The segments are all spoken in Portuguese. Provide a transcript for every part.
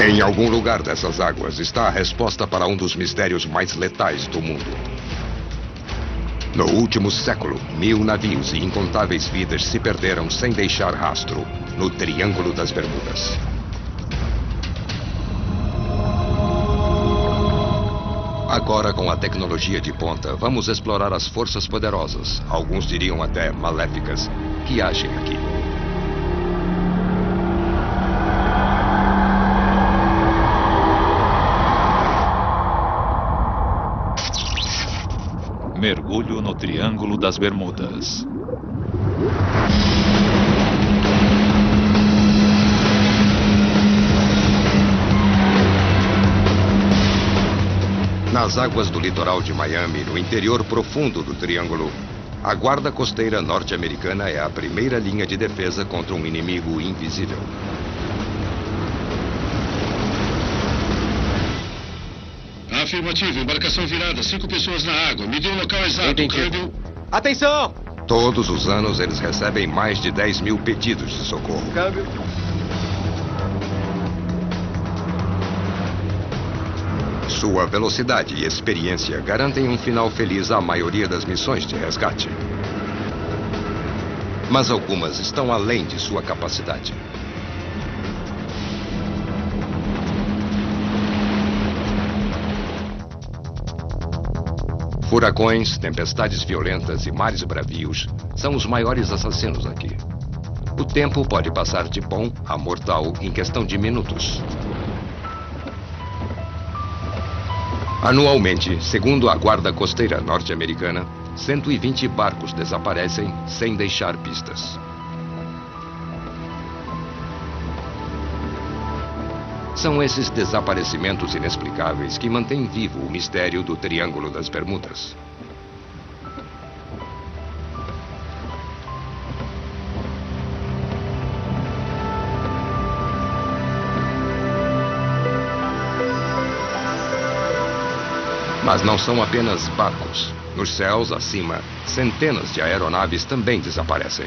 Em algum lugar dessas águas está a resposta para um dos mistérios mais letais do mundo. No último século, 1000 navios e incontáveis vidas se perderam sem deixar rastro no Triângulo das Bermudas. Agora, com a tecnologia de ponta, vamos explorar as forças poderosas, alguns diriam até maléficas, que agem aqui. Mergulho no Triângulo das Bermudas. Nas águas do litoral de Miami, no interior profundo do Triângulo, a Guarda Costeira norte-americana é a primeira linha de defesa contra um inimigo invisível. Afirmativo, embarcação virada, 5 pessoas na água. Me dê o local exato, câmbio. Atenção! Todos os anos eles recebem mais de 10.000 pedidos de socorro. Câmbio. Sua velocidade e experiência garantem um final feliz à maioria das missões de resgate. Mas algumas estão além de sua capacidade. Furacões, tempestades violentas e mares bravios são os maiores assassinos aqui. O tempo pode passar de bom a mortal em questão de minutos. Anualmente, segundo a Guarda Costeira norte-americana, 120 barcos desaparecem sem deixar pistas. São esses desaparecimentos inexplicáveis que mantêm vivo o mistério do Triângulo das Bermudas. Mas não são apenas barcos. Nos céus, acima, centenas de aeronaves também desaparecem.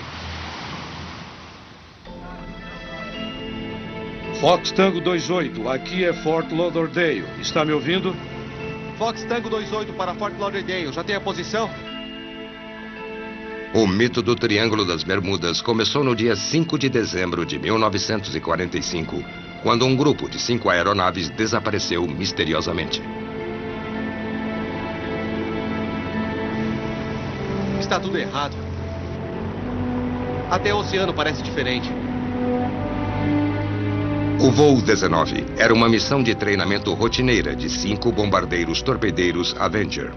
Fox Tango 28, aqui é Fort Lauderdale. Está me ouvindo? Fox Tango 28 para Fort Lauderdale. Já tem a posição? O mito do Triângulo das Bermudas começou no dia 5 de dezembro de 1945, quando um grupo de 5 aeronaves desapareceu misteriosamente. Está tudo errado. Até o oceano parece diferente. O voo 19 era uma missão de treinamento rotineira de 5 bombardeiros torpedeiros Avenger.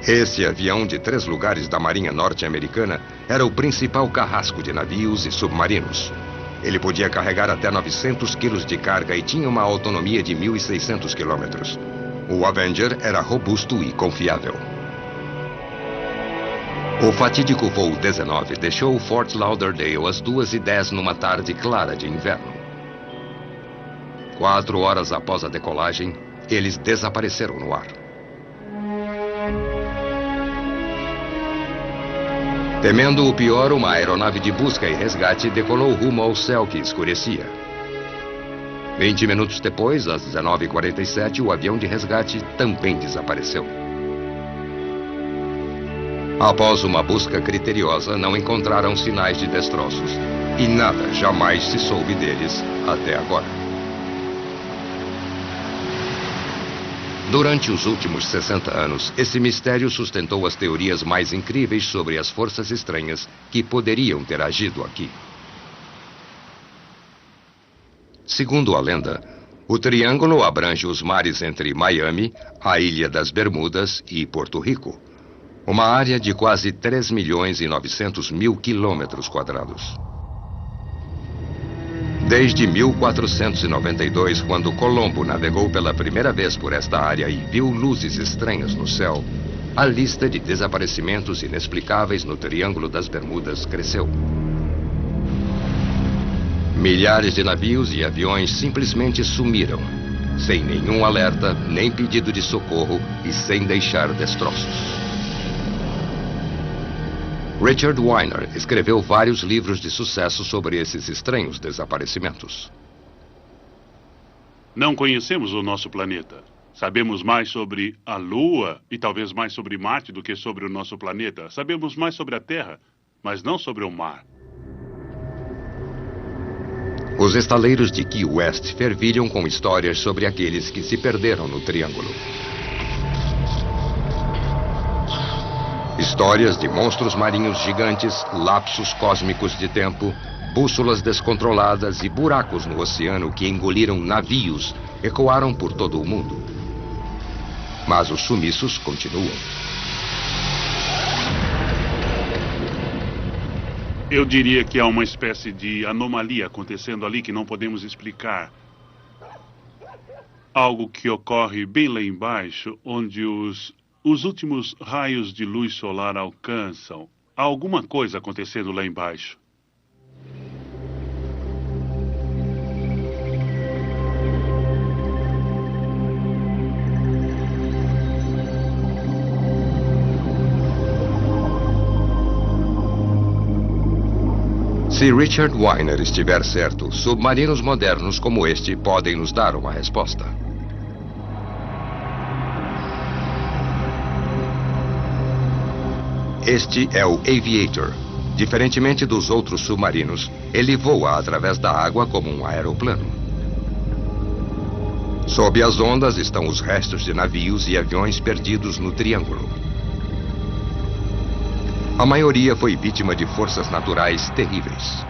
Esse avião de 3 lugares da Marinha norte-americana era o principal carrasco de navios e submarinos. Ele podia carregar até 900 quilos de carga e tinha uma autonomia de 1.600 quilômetros. O Avenger era robusto e confiável. O fatídico voo 19 deixou Fort Lauderdale às 2h10 numa tarde clara de inverno. 4 horas após a decolagem, eles desapareceram no ar. Temendo o pior, uma aeronave de busca e resgate decolou rumo ao céu que escurecia. 20 minutos depois, às 19h47, o avião de resgate também desapareceu. Após uma busca criteriosa, não encontraram sinais de destroços. E nada jamais se soube deles até agora. Durante os últimos 60 anos, esse mistério sustentou as teorias mais incríveis sobre as forças estranhas que poderiam ter agido aqui. Segundo a lenda, o Triângulo abrange os mares entre Miami, a Ilha das Bermudas e Porto Rico. Uma área de quase 3.900.000 quilômetros quadrados. Desde 1492, quando Colombo navegou pela primeira vez por esta área e viu luzes estranhas no céu, a lista de desaparecimentos inexplicáveis no Triângulo das Bermudas cresceu. Milhares de navios e aviões simplesmente sumiram, sem nenhum alerta, nem pedido de socorro e sem deixar destroços. Richard Weiner escreveu vários livros de sucesso sobre esses estranhos desaparecimentos. Não conhecemos o nosso planeta. Sabemos mais sobre a Lua e talvez mais sobre Marte do que sobre o nosso planeta. Sabemos mais sobre a Terra, mas não sobre o mar. Os estaleiros de Key West fervilham com histórias sobre aqueles que se perderam no Triângulo. Histórias de monstros marinhos gigantes, lapsos cósmicos de tempo, bússolas descontroladas e buracos no oceano que engoliram navios ecoaram por todo o mundo. Mas os sumiços continuam. Eu diria que há uma espécie de anomalia acontecendo ali que não podemos explicar. Algo que ocorre bem lá embaixo, onde os últimos raios de luz solar alcançam. Há alguma coisa acontecendo lá embaixo. Se Richard Weiner estiver certo, submarinos modernos como este podem nos dar uma resposta. Este é o Aviator. Diferentemente dos outros submarinos, ele voa através da água como um aeroplano. Sob as ondas estão os restos de navios e aviões perdidos no Triângulo. A maioria foi vítima de forças naturais terríveis.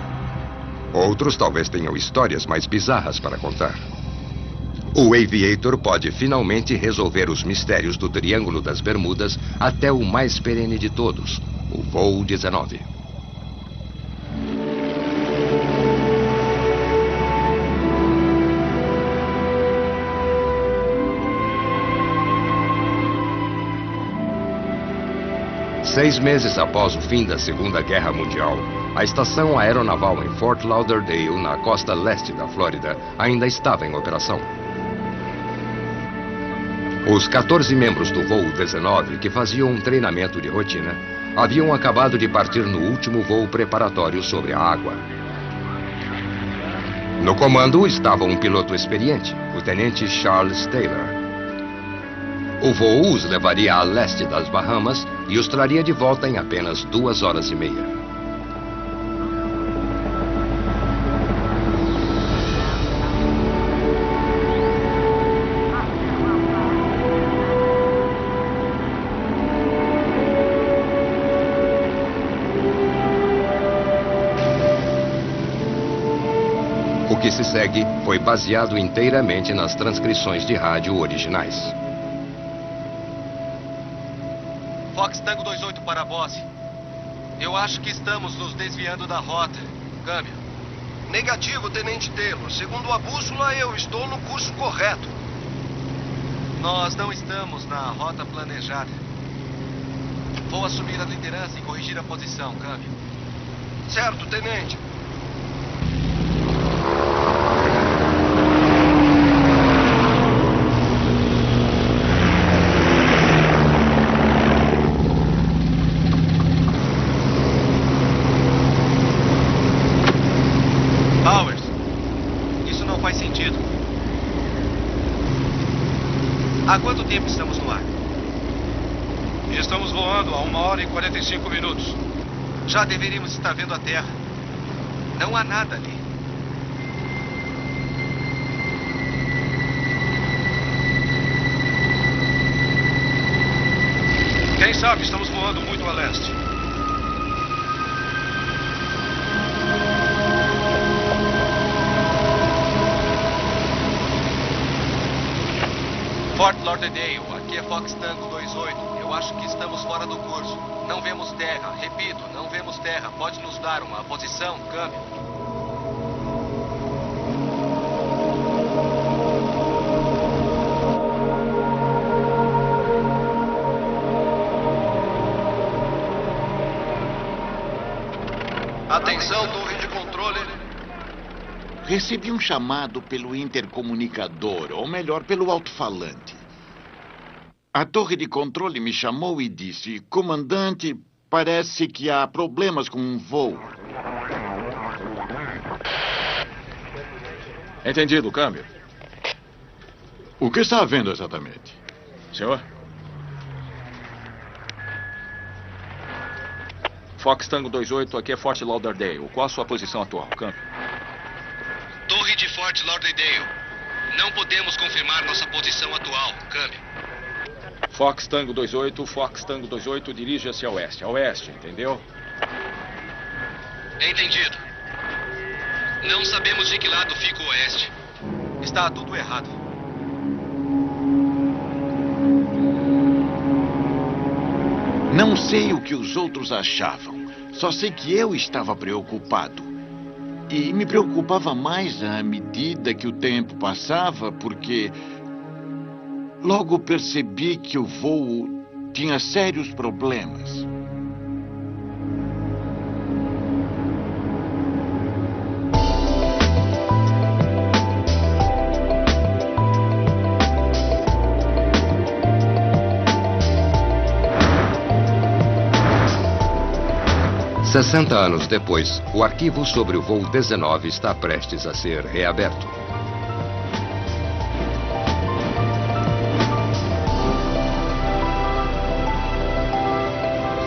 Outros talvez tenham histórias mais bizarras para contar. O Aviator pode finalmente resolver os mistérios do Triângulo das Bermudas até o mais perene de todos, o voo 19. Seis meses após o fim da Segunda Guerra Mundial, a estação aeronaval em Fort Lauderdale, na costa leste da Flórida, ainda estava em operação. Os 14 membros do voo 19, que faziam um treinamento de rotina, haviam acabado de partir no último voo preparatório sobre a água. No comando estava um piloto experiente, o tenente Charles Taylor. O voo os levaria a leste das Bahamas e os traria de volta em apenas 2 horas e meia. O que se segue foi baseado inteiramente nas transcrições de rádio originais. Fox Tango 28 para a Bosse. Eu acho que estamos nos desviando da rota. Câmbio. Negativo, Tenente Taylor. Segundo a bússola, eu estou no curso correto. Nós não estamos na rota planejada. Vou assumir a liderança e corrigir a posição, câmbio. Certo, Tenente. Há quanto tempo estamos no ar? Estamos voando há 1 hora e 45 minutos. Já deveríamos estar vendo a Terra. Não há nada ali. Quem sabe estamos voando muito a leste. Fort Lauderdale, aqui é Fox Tango 28. Eu acho que estamos fora do curso. Não vemos terra. Repito, não vemos terra. Pode nos dar uma posição, câmbio. Atenção, torre de controle. Recebi um chamado pelo intercomunicador, ou melhor, pelo alto-falante. A torre de controle me chamou e disse: comandante, parece que há problemas com um voo. Entendido, câmbio. O que está havendo exatamente? Senhor? Fox Tango 28, aqui é Fort Lauderdale. Qual a sua posição atual? Câmbio. Torre de Fort Lauderdale. Não podemos confirmar nossa posição atual. Câmbio. Fox Tango 28, dirija-se a oeste. A oeste, entendeu? Entendido. Não sabemos de que lado fica o oeste. Está tudo errado. Não sei o que os outros achavam. Só sei que eu estava preocupado. E me preocupava mais à medida que o tempo passava, porque logo percebi que o voo tinha sérios problemas. "60 anos depois, o arquivo sobre o voo 19 está prestes a ser reaberto.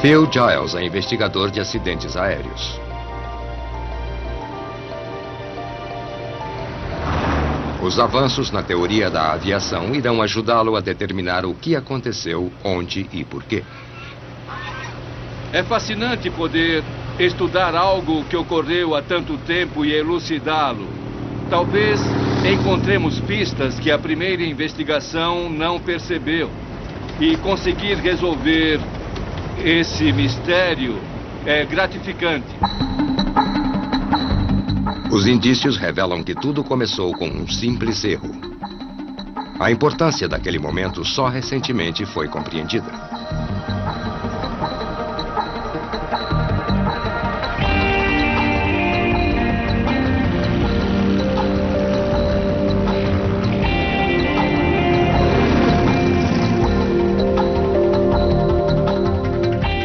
Phil Giles é investigador de acidentes aéreos. Os avanços na teoria da aviação irão ajudá-lo a determinar o que aconteceu, onde e por quê. É fascinante poder estudar algo que ocorreu há tanto tempo e elucidá-lo. Talvez encontremos pistas que a primeira investigação não percebeu. E conseguir resolver esse mistério é gratificante. Os indícios revelam que tudo começou com um simples erro. A importância daquele momento só recentemente foi compreendida.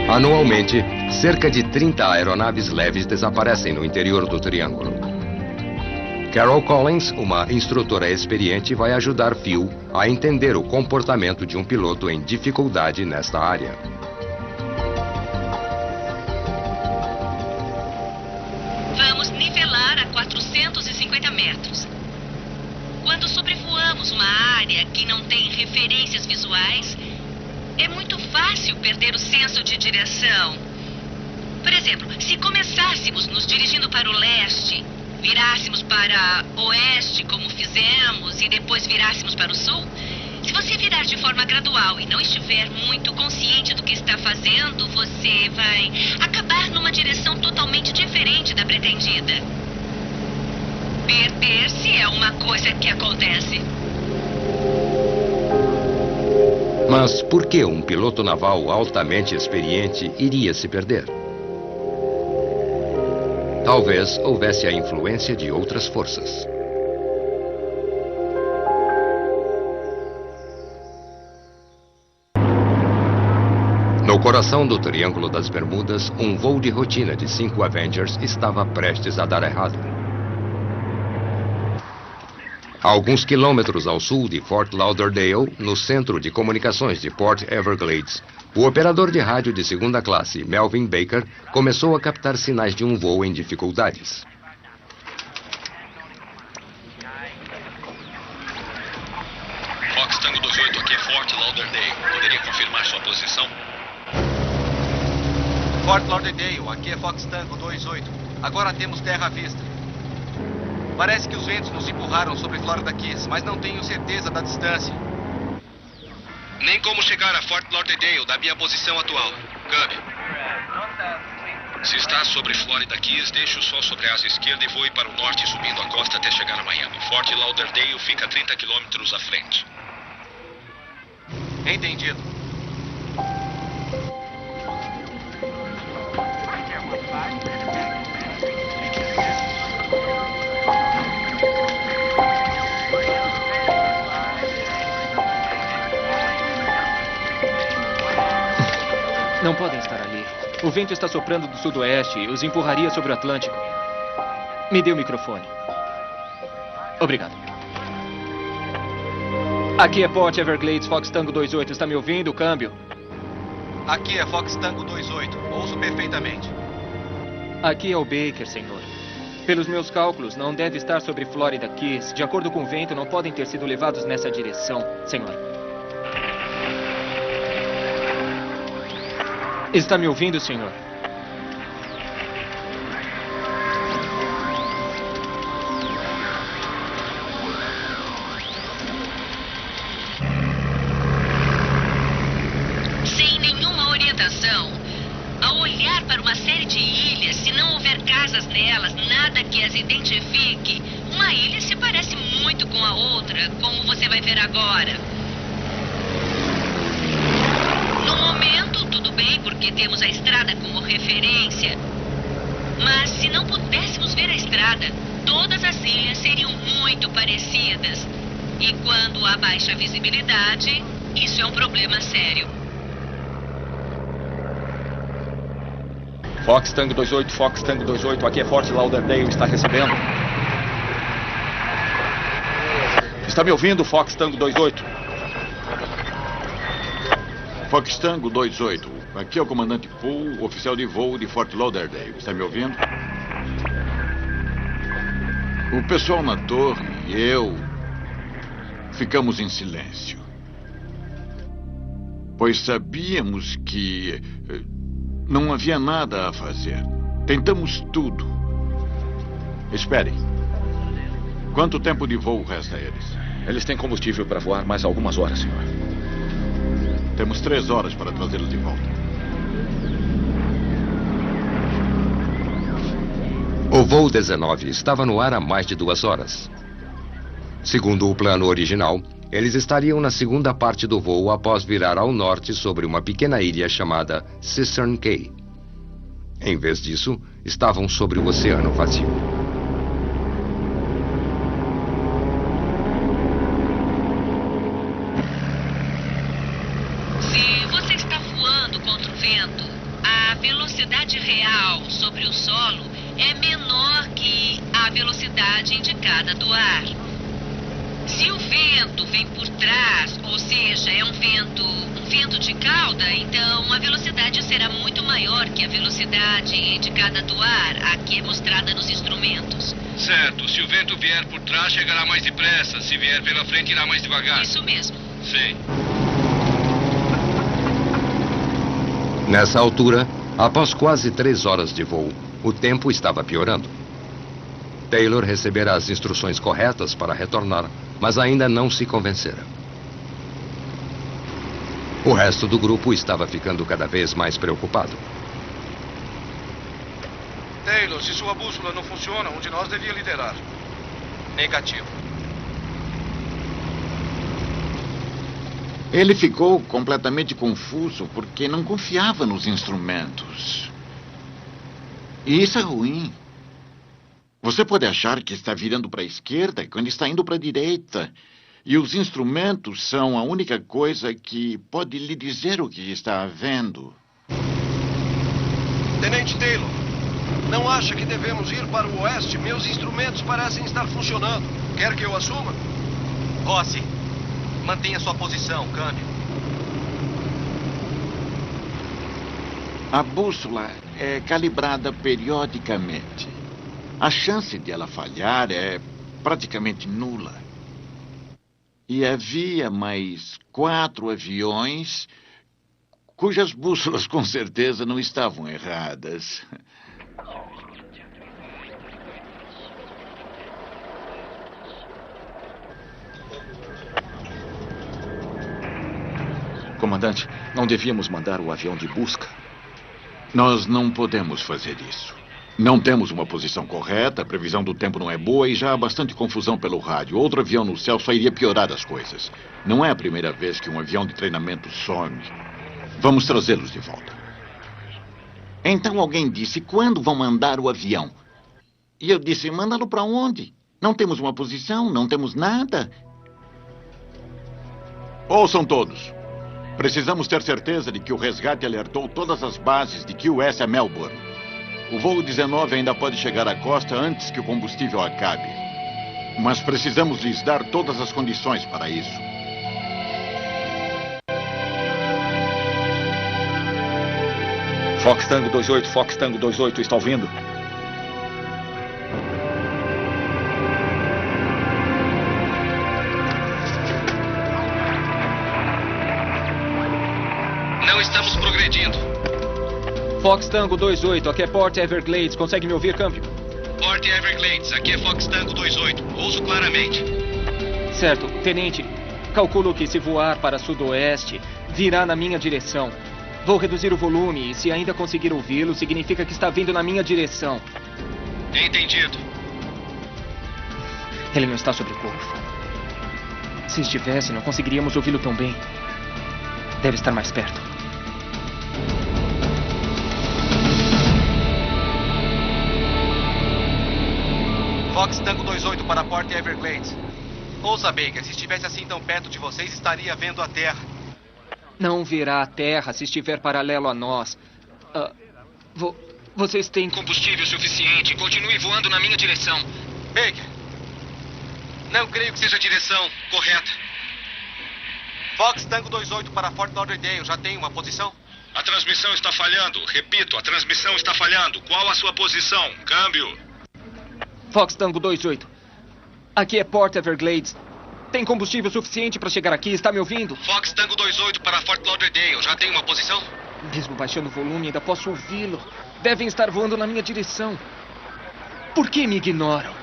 Anualmente, cerca de 30 aeronaves leves desaparecem no interior do Triângulo. Carol Collins, uma instrutora experiente, vai ajudar Phil a entender o comportamento de um piloto em dificuldade nesta área. Vamos nivelar a 450 metros. Quando sobrevoamos uma área que não tem referências visuais, é muito fácil perder o senso de direção. Por exemplo, se começássemos nos dirigindo para o leste, virássemos para oeste, como fizemos, e depois virássemos para o sul, se você virar de forma gradual e não estiver muito consciente do que está fazendo, você vai acabar numa direção totalmente diferente da pretendida. Perder-se é uma coisa que acontece. Mas por que um piloto naval altamente experiente iria se perder? Talvez houvesse a influência de outras forças. No coração do Triângulo das Bermudas, um voo de rotina de 5 Avengers estava prestes a dar errado. A alguns quilômetros ao sul de Fort Lauderdale, no centro de comunicações de Port Everglades, o operador de rádio de segunda classe, Melvin Baker, começou a captar sinais de um voo em dificuldades. Fox Tango 28, aqui é Fort Lauderdale. Poderia confirmar sua posição? Fort Lauderdale, aqui é Fox Tango 28. Agora temos terra à vista. Parece que os ventos nos empurraram sobre Florida Keys, mas não tenho certeza da distância. Nem como chegar a Fort Lauderdale da minha posição atual. Câmbio. Se está sobre Florida Keys, deixe o sol sobre a asa esquerda e voe para o norte subindo a costa até chegar a Miami. Fort Lauderdale fica a 30 quilômetros à frente. Entendido. Não podem estar ali. O vento está soprando do sudoeste e os empurraria sobre o Atlântico. Me dê o microfone. Obrigado. Aqui é Port Everglades, Fox Tango 28. Está me ouvindo? Câmbio. Aqui é Fox Tango 28. Ouço perfeitamente. Aqui é o Baker, senhor. Pelos meus cálculos, não deve estar sobre Florida Keys. De acordo com o vento, não podem ter sido levados nessa direção, senhor. Está me ouvindo, senhor? Sem nenhuma orientação. Ao olhar para uma série de ilhas, se não houver casas nelas, nada que as identifique, uma ilha se parece muito com a outra, como você vai ver agora. No momento, tudo bem, porque temos a estrada como referência. Mas se não pudéssemos ver a estrada, todas as ilhas seriam muito parecidas. E quando há baixa visibilidade, isso é um problema sério. Fox Tango 28, Fox Tango 28, aqui é Fort Lauderdale, está recebendo. Está me ouvindo, Fox Tango 28? Fox Tango 28, aqui é o comandante Poole, oficial de voo de Fort Lauderdale. Está me ouvindo? O pessoal na torre e eu ficamos em silêncio. Pois sabíamos que não havia nada a fazer. Tentamos tudo. Esperem. Quanto tempo de voo resta a eles? Eles têm combustível para voar mais algumas horas, senhor. Temos 3 horas para trazê-los de volta. O voo 19 estava no ar há mais de 2 horas. Segundo o plano original, eles estariam na segunda parte do voo após virar ao norte sobre uma pequena ilha chamada Cistern Cay. Em vez disso, estavam sobre o oceano vazio. Se você está voando contra o vento, a velocidade real sobre o solo é menor que a velocidade indicada do ar. Se o vento vem por trás, ou seja, é um vento de cauda, então a velocidade será muito maior que a velocidade indicada do ar, aqui é mostrada nos instrumentos. Certo. Se o vento vier por trás, chegará mais depressa. Se vier pela frente, irá mais devagar. Isso mesmo. Sei. Nessa altura, após quase 3 horas de voo, o tempo estava piorando. Taylor recebera as instruções corretas para retornar, mas ainda não se convencera. O resto do grupo estava ficando cada vez mais preocupado. Taylor, se sua bússola não funciona, um de nós devia liderar. Negativo. Ele ficou completamente confuso porque não confiava nos instrumentos. E isso é ruim. Você pode achar que está virando para a esquerda quando está indo para a direita. E os instrumentos são a única coisa que pode lhe dizer o que está havendo. Tenente Taylor, não acha que devemos ir para o oeste? Meus instrumentos parecem estar funcionando. Quer que eu assuma? Rossi, mantenha sua posição, câmbio. A bússola é calibrada periodicamente. A chance de ela falhar é praticamente nula. E havia mais 4 aviões cujas bússolas com certeza não estavam erradas. Comandante, não devíamos mandar o avião de busca? Nós não podemos fazer isso. Não temos uma posição correta, a previsão do tempo não é boa e já há bastante confusão pelo rádio. Outro avião no céu só iria piorar as coisas. Não é a primeira vez que um avião de treinamento some. Vamos trazê-los de volta. Então alguém disse, quando vão mandar o avião? E eu disse, mandá-lo para onde? Não temos uma posição, não temos nada. Ouçam todos. Precisamos ter certeza de que o resgate alertou todas as bases de Key West a Melbourne. O voo 19 ainda pode chegar à costa antes que o combustível acabe. Mas precisamos lhes dar todas as condições para isso. Fox Tango 28, Fox Tango 28, está ouvindo? Não estamos progredindo. Fox Tango 28, aqui é Port Everglades. Consegue me ouvir, câmbio? Port Everglades, aqui é Fox Tango 28. Ouço claramente. Certo, tenente. Calculo que se voar para sudoeste, virá na minha direção. Vou reduzir o volume e se ainda conseguir ouvi-lo, significa que está vindo na minha direção. Entendido. Ele não está sobre Golfo. Se estivesse, não conseguiríamos ouvi-lo tão bem. Deve estar mais perto. Fox Tango 28 para Port Everglades. Ouça, Baker, se estivesse assim tão perto de vocês, estaria vendo a Terra. Não verá a Terra se estiver paralelo a nós. Vocês têm combustível suficiente. Continue voando na minha direção. Baker, não creio que seja a direção correta. Fox Tango 28 para Fort Lauderdale. Já tem uma posição? A transmissão está falhando. Repito, a transmissão está falhando. Qual a sua posição? Câmbio. Fox Tango 28. Aqui é Port Everglades. Tem combustível suficiente para chegar aqui, está me ouvindo? Fox Tango 28 para Fort Lauderdale. Já tem uma posição? Mesmo baixando o volume, ainda posso ouvi-lo. Devem estar voando na minha direção. Por que me ignoram?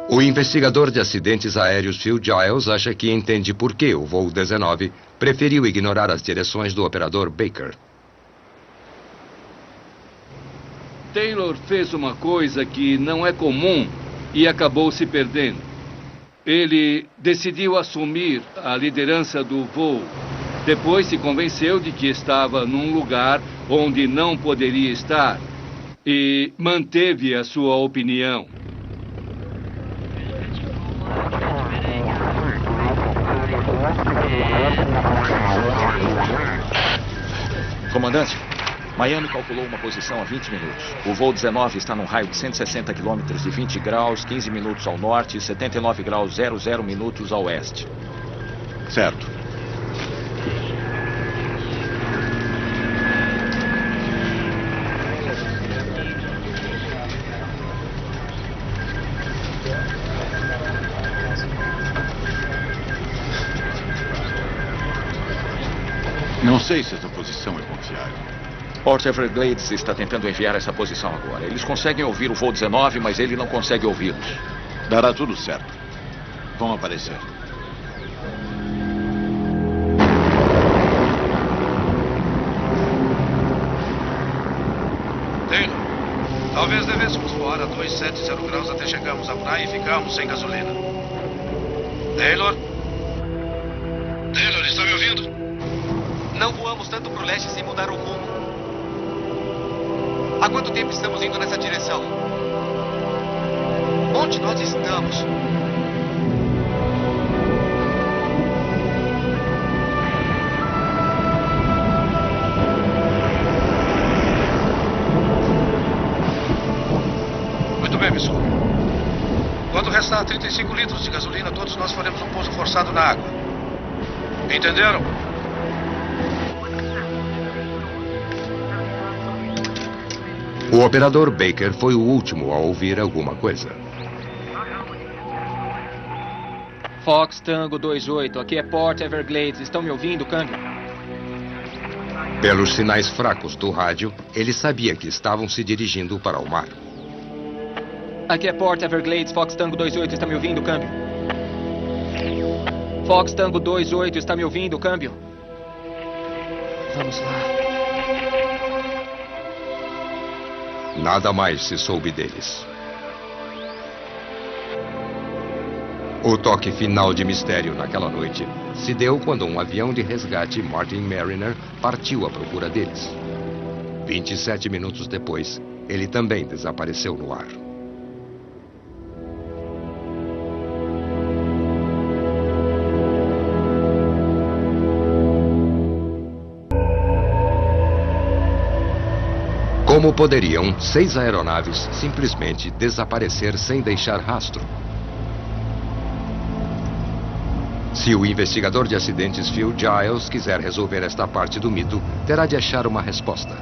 O investigador de acidentes aéreos Phil Giles acha que entende por que o voo 19 preferiu ignorar as direções do operador Baker. Taylor fez uma coisa que não é comum e acabou se perdendo. Ele decidiu assumir a liderança do voo. Depois se convenceu de que estava num lugar onde não poderia estar e manteve a sua opinião. Comandante, Miami calculou uma posição a 20 minutos. O voo 19 está num raio de 160 quilômetros de 20 graus, 15 minutos ao norte e 79 graus 00 minutos ao oeste. Certo. Não sei se essa posição é confiável. Port Everglades está tentando enviar essa posição agora. Eles conseguem ouvir o voo 19, mas ele não consegue ouvi-los. Dará tudo certo. Vão aparecer. Taylor, talvez devêssemos voar a 270 graus até chegarmos à praia e ficarmos sem gasolina. Taylor? Taylor, está me ouvindo? Não voamos tanto para o leste sem mudar o rumo. Há quanto tempo estamos indo nessa direção? Onde nós estamos? Muito bem, Miss Cooper. Quando restar 35 litros de gasolina, todos nós faremos um pouso forçado na água. Entenderam? O operador Baker foi o último a ouvir alguma coisa. Fox Tango 28, aqui é Port Everglades. Estão me ouvindo, câmbio? Pelos sinais fracos do rádio, ele sabia que estavam se dirigindo para o mar. Aqui é Port Everglades, Fox Tango 28, está me ouvindo, câmbio? Fox Tango 28, está me ouvindo, câmbio? Vamos lá. Nada mais se soube deles. O toque final de mistério naquela noite se deu quando um avião de resgate Martin Mariner partiu à procura deles. 27 minutos depois, ele também desapareceu no ar. Como poderiam 6 aeronaves simplesmente desaparecer sem deixar rastro? Se o investigador de acidentes Phil Giles quiser resolver esta parte do mito, terá de achar uma resposta.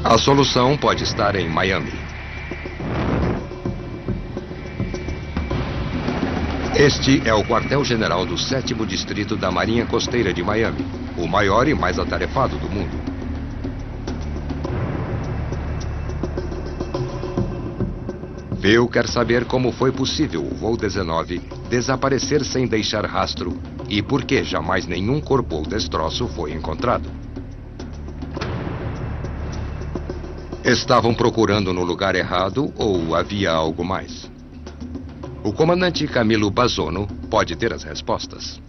A solução pode estar em Miami. Este é o quartel-general do 7º Distrito da Marinha Costeira de Miami, o maior e mais atarefado do mundo. Phil quer saber como foi possível o voo 19 desaparecer sem deixar rastro e por que jamais nenhum corpo ou destroço foi encontrado. Estavam procurando no lugar errado ou havia algo mais? O comandante Camilo Bazono pode ter as respostas.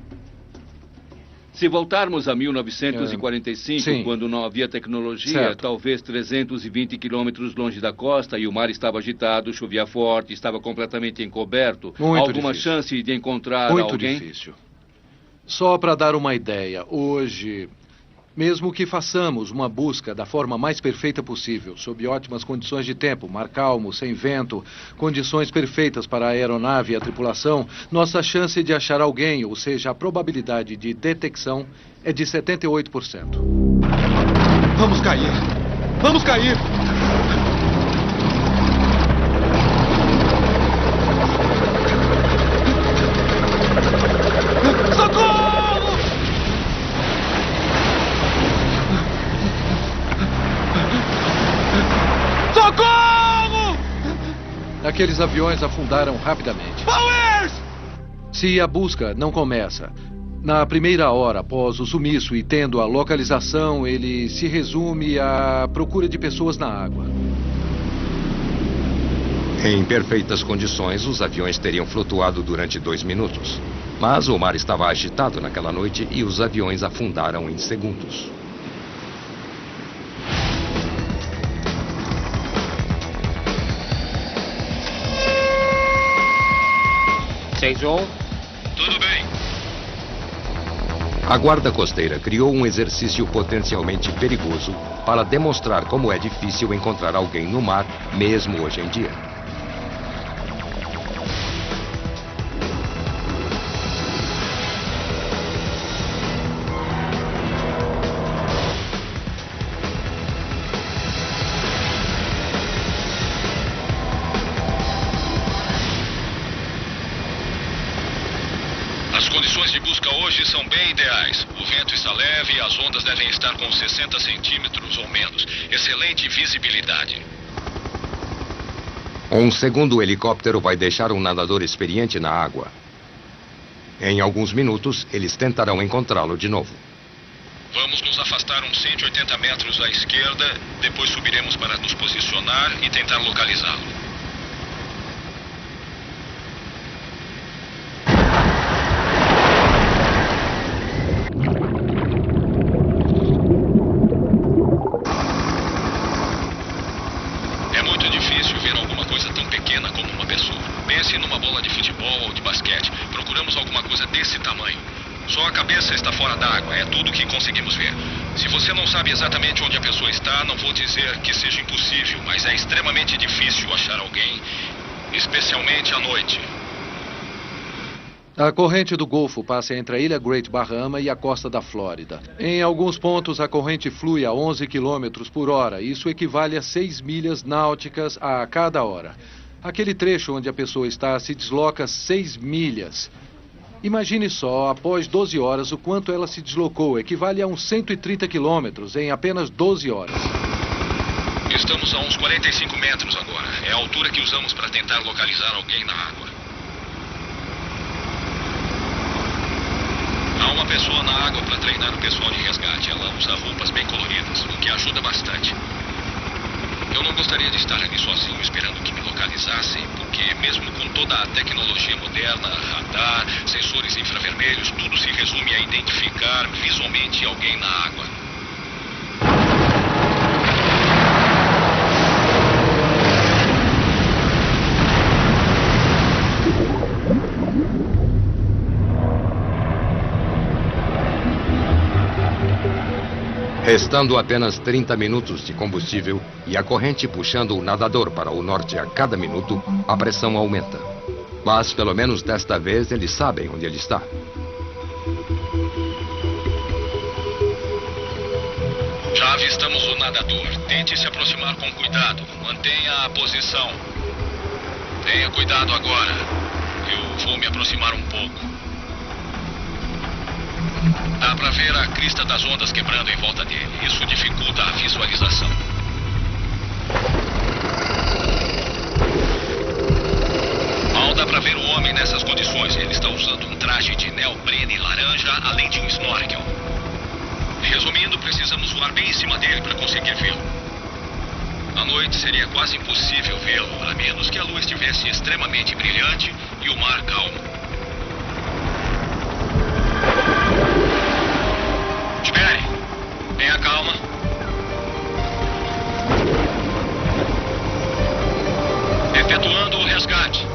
Se voltarmos a 1945, quando não havia tecnologia, talvez 320 quilômetros longe da costa e o mar estava agitado, chovia forte, estava completamente encoberto. Alguma chance de encontrar alguém? Muito difícil. Só para dar uma ideia, hoje, mesmo que façamos uma busca da forma mais perfeita possível, sob ótimas condições de tempo, mar calmo, sem vento, condições perfeitas para a aeronave e a tripulação, nossa chance de achar alguém, ou seja, a probabilidade de detecção, é de 78%. Vamos cair! Vamos cair! Aqueles aviões afundaram rapidamente. Powers! Se a busca não começa na primeira hora após o sumiço e tendo a localização, ele se resume à procura de pessoas na água. Em perfeitas condições, os aviões teriam flutuado durante 2 minutos. Mas o mar estava agitado naquela noite e os aviões afundaram em segundos. Tudo bem. A Guarda Costeira criou um exercício potencialmente perigoso para demonstrar como é difícil encontrar alguém no mar, mesmo hoje em dia. As condições de busca hoje são bem ideais. O vento está leve e as ondas devem estar com 60 centímetros ou menos. Excelente visibilidade. Um segundo helicóptero vai deixar um nadador experiente na água. Em alguns minutos, eles tentarão encontrá-lo de novo. Vamos nos afastar uns 180 metros à esquerda, depois subiremos para nos posicionar e tentar localizá-lo. Pense numa bola de futebol ou de basquete. Procuramos alguma coisa desse tamanho. Só a cabeça está fora d'água, é tudo que conseguimos ver. Se você não sabe exatamente onde a pessoa está, não vou dizer que seja impossível, mas é extremamente difícil achar alguém, especialmente à noite. A corrente do Golfo passa entre a ilha Great Bahama e a costa da Flórida. Em alguns pontos, a corrente flui a 11 km por hora. Isso equivale a 6 milhas náuticas a cada hora. Aquele trecho onde a pessoa está se desloca 6 milhas. Imagine só, após 12 horas, o quanto ela se deslocou. Equivale a uns 130 quilômetros em apenas 12 horas. Estamos a uns 45 metros agora. É a altura que usamos para tentar localizar alguém na água. Há uma pessoa na água para treinar o pessoal de resgate. Ela usa roupas bem coloridas, o que ajuda bastante. Eu não gostaria de estar ali sozinho esperando que me localizassem, porque mesmo com toda a tecnologia moderna, radar, sensores infravermelhos, tudo se resume a identificar visualmente alguém na água. Restando apenas 30 minutos de combustível e a corrente puxando o nadador para o norte a cada minuto, a pressão aumenta. Mas, pelo menos desta vez, eles sabem onde ele está. Já avistamos o nadador. Tente se aproximar com cuidado. Mantenha a posição. Tenha cuidado agora. Eu vou me aproximar um pouco. Dá pra ver a crista das ondas quebrando em volta dele. Isso dificulta a visualização. Mal dá pra ver o homem nessas condições. Ele está usando um traje de neoprene laranja, além de um snorkel. Resumindo, precisamos voar bem em cima dele para conseguir vê-lo. À noite seria quase impossível vê-lo, a menos que a lua estivesse extremamente brilhante e o mar calmo. Espere! Tenha calma. Efetuando o resgate.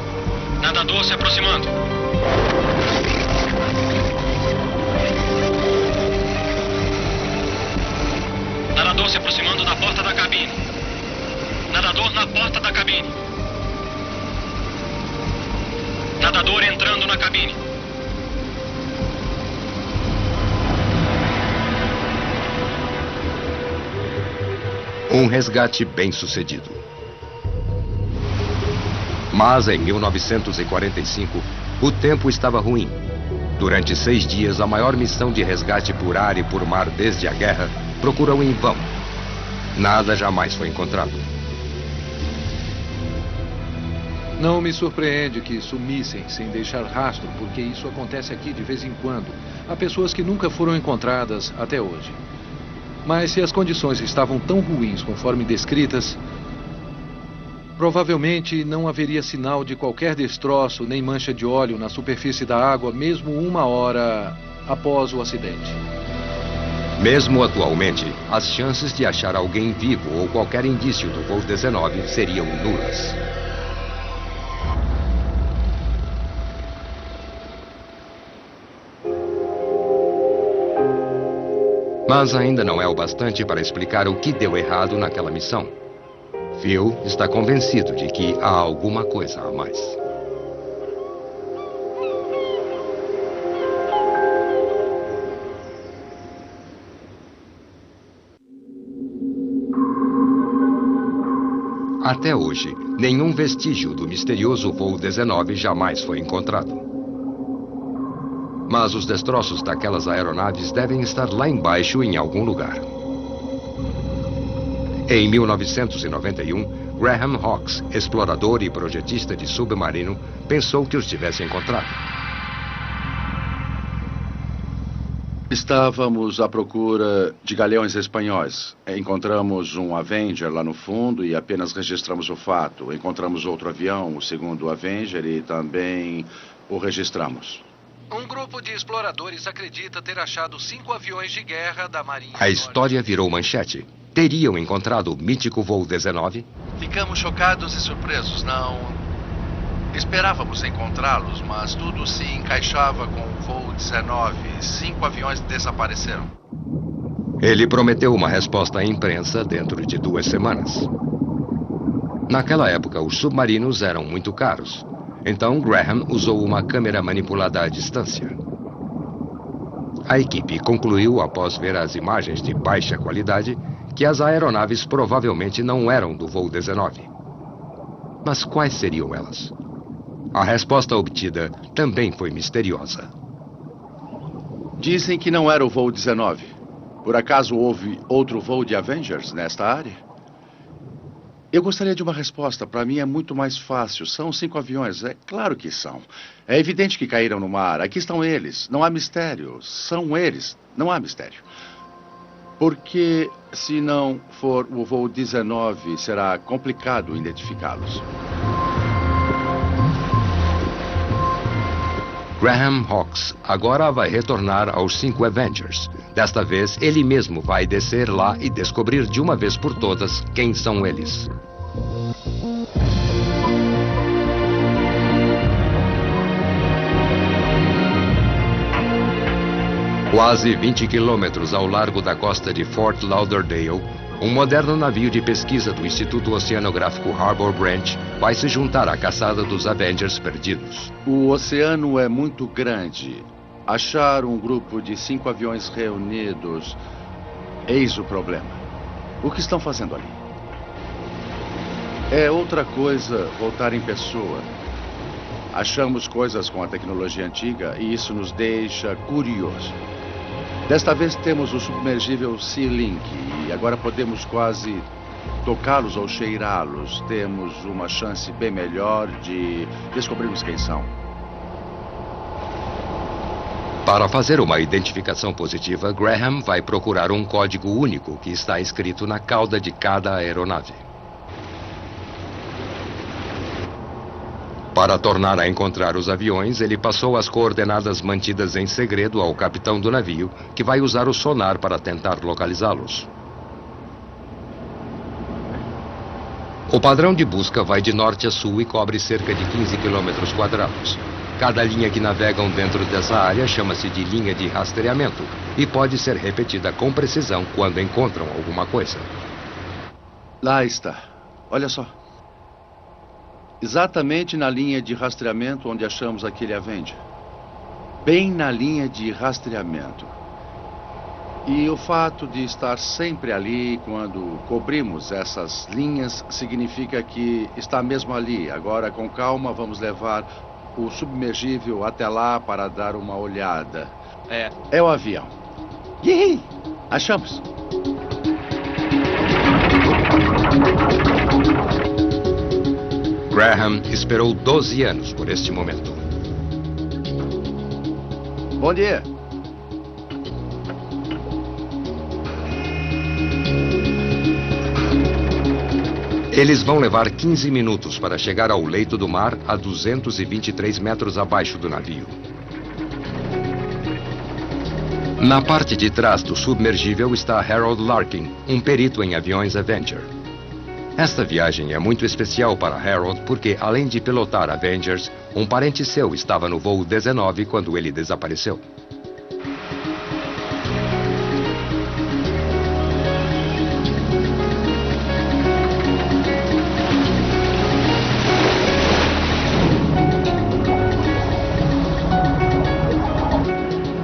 Nadador se aproximando. Nadador se aproximando da porta da cabine. Nadador na porta da cabine. Nadador entrando na cabine. Um resgate bem sucedido. Mas em 1945, o tempo estava ruim. Durante 6 dias, a maior missão de resgate por ar e por mar desde a guerra procurou em vão. Nada jamais foi encontrado. Não me surpreende que sumissem sem deixar rastro, porque isso acontece aqui de vez em quando. Há pessoas que nunca foram encontradas até hoje. Mas se as condições estavam tão ruins conforme descritas, provavelmente não haveria sinal de qualquer destroço nem mancha de óleo na superfície da água, mesmo 1 hora após o acidente. Mesmo atualmente, as chances de achar alguém vivo ou qualquer indício do voo 19 seriam nulas. Mas ainda não é o bastante para explicar o que deu errado naquela missão. Phil está convencido de que há alguma coisa a mais. Até hoje, nenhum vestígio do misterioso voo 19 jamais foi encontrado. Mas os destroços daquelas aeronaves devem estar lá embaixo em algum lugar. Em 1991, Graham Hawkes, explorador e projetista de submarino, pensou que os tivesse encontrado. Estávamos à procura de galeões espanhóis. Encontramos um Avenger lá no fundo e apenas registramos o fato. Encontramos outro avião, o segundo Avenger, e também o registramos. Um grupo de exploradores acredita ter achado 5 aviões de guerra da Marinha. A história virou manchete. Teriam encontrado o mítico voo 19? Ficamos chocados e surpresos. Não esperávamos encontrá-los, mas tudo se encaixava com o voo 19. 5 aviões desapareceram. Ele prometeu uma resposta à imprensa dentro de 2 semanas. Naquela época, os submarinos eram muito caros. Então, Graham usou uma câmera manipulada à distância. A equipe concluiu, após ver as imagens de baixa qualidade, que as aeronaves provavelmente não eram do voo 19. Mas quais seriam elas? A resposta obtida também foi misteriosa. Dizem que não era o voo 19. Por acaso houve outro voo de Avengers nesta área? Eu gostaria de uma resposta. Para mim é muito mais fácil. São 5 aviões. É claro que são. É evidente que caíram no mar. Aqui estão eles. Não há mistério. São eles. Não há mistério. Porque se não for o voo 19, será complicado identificá-los. Graham Hawkes agora vai retornar aos 5 Avengers. Desta vez, ele mesmo vai descer lá e descobrir de uma vez por todas quem são eles. Quase 20 quilômetros ao largo da costa de Fort Lauderdale, um moderno navio de pesquisa do Instituto Oceanográfico Harbor Branch vai se juntar à caçada dos Avengers perdidos. O oceano é muito grande. Achar um grupo de 5 aviões reunidos, eis o problema. O que estão fazendo ali? É outra coisa voltar em pessoa. Achamos coisas com a tecnologia antiga e isso nos deixa curioso. Desta vez temos o submergível Sea-Link e agora podemos quase tocá-los ou cheirá-los. Temos uma chance bem melhor de descobrirmos quem são. Para fazer uma identificação positiva, Graham vai procurar um código único que está escrito na cauda de cada aeronave. Para tornar a encontrar os aviões, ele passou as coordenadas mantidas em segredo ao capitão do navio, que vai usar o sonar para tentar localizá-los. O padrão de busca vai de norte a sul e cobre cerca de 15 quilômetros quadrados. Cada linha que navegam dentro dessa área chama-se de linha de rastreamento e pode ser repetida com precisão quando encontram alguma coisa. Lá está. Olha só. Exatamente na linha de rastreamento onde achamos aquele Avenger. Bem na linha de rastreamento. E o fato de estar sempre ali quando cobrimos essas linhas significa que está mesmo ali. Agora, com calma, vamos levar o submergível até lá para dar uma olhada. É o avião. Yee! Achamos. Graham esperou 12 anos por este momento. Bom dia. Eles vão levar 15 minutos para chegar ao leito do mar a 223 metros abaixo do navio. Na parte de trás do submergível está Harold Larkin, um perito em aviões Avenger. Esta viagem é muito especial para Harold porque, além de pilotar Avengers, um parente seu estava no voo 19 quando ele desapareceu.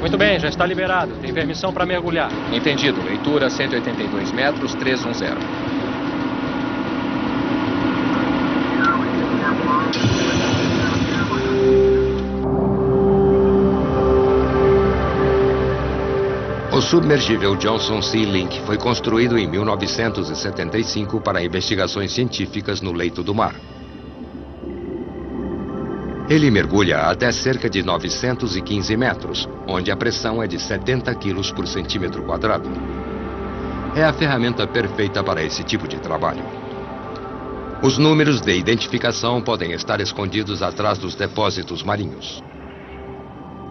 Muito bem, já está liberado. Tem permissão para mergulhar. Entendido. Leitura 182 metros, 310. O submergível Johnson Sea-Link foi construído em 1975 para investigações científicas no leito do mar. Ele mergulha até cerca de 915 metros, onde a pressão é de 70 quilos por centímetro quadrado. É a ferramenta perfeita para esse tipo de trabalho. Os números de identificação podem estar escondidos atrás dos depósitos marinhos.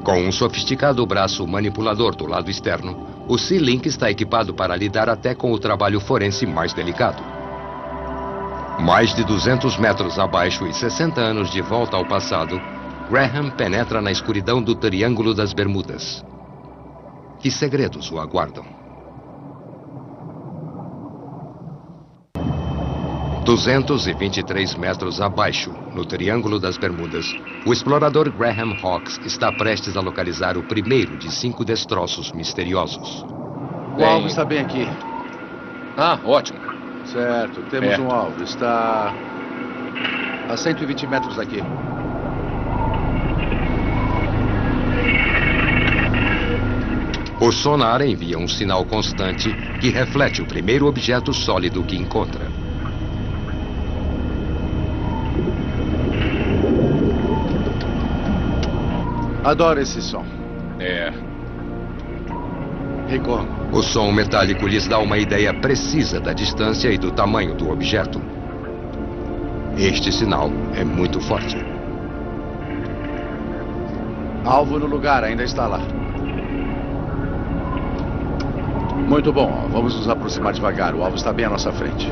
Com um sofisticado braço manipulador do lado externo, o Sea-Link está equipado para lidar até com o trabalho forense mais delicado. Mais de 200 metros abaixo e 60 anos de volta ao passado, Graham penetra na escuridão do Triângulo das Bermudas. Que segredos o aguardam? 223 metros abaixo, no Triângulo das Bermudas, o explorador Graham Hawkes está prestes a localizar o primeiro de 5 destroços misteriosos. O alvo está bem aqui. Ah, ótimo. Certo, temos um alvo. Está a 120 metros daqui. O sonar envia um sinal constante que reflete o primeiro objeto sólido que encontra. Adoro esse som. Rico. O som metálico lhes dá uma ideia precisa da distância e do tamanho do objeto. Este sinal é muito forte. Alvo no lugar, ainda está lá. Muito bom, vamos nos aproximar devagar. O alvo está bem à nossa frente.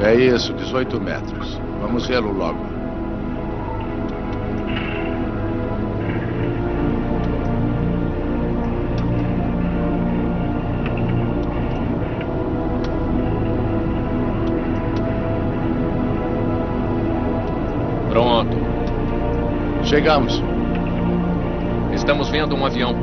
É isso, 18 metros. Vamos vê-lo logo. Chegamos. Estamos vendo um avião.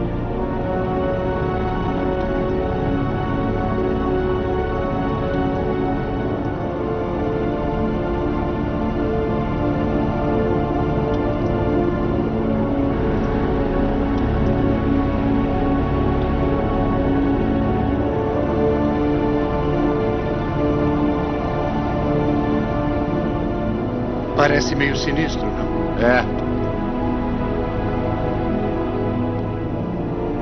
Parece meio sinistro, não? É.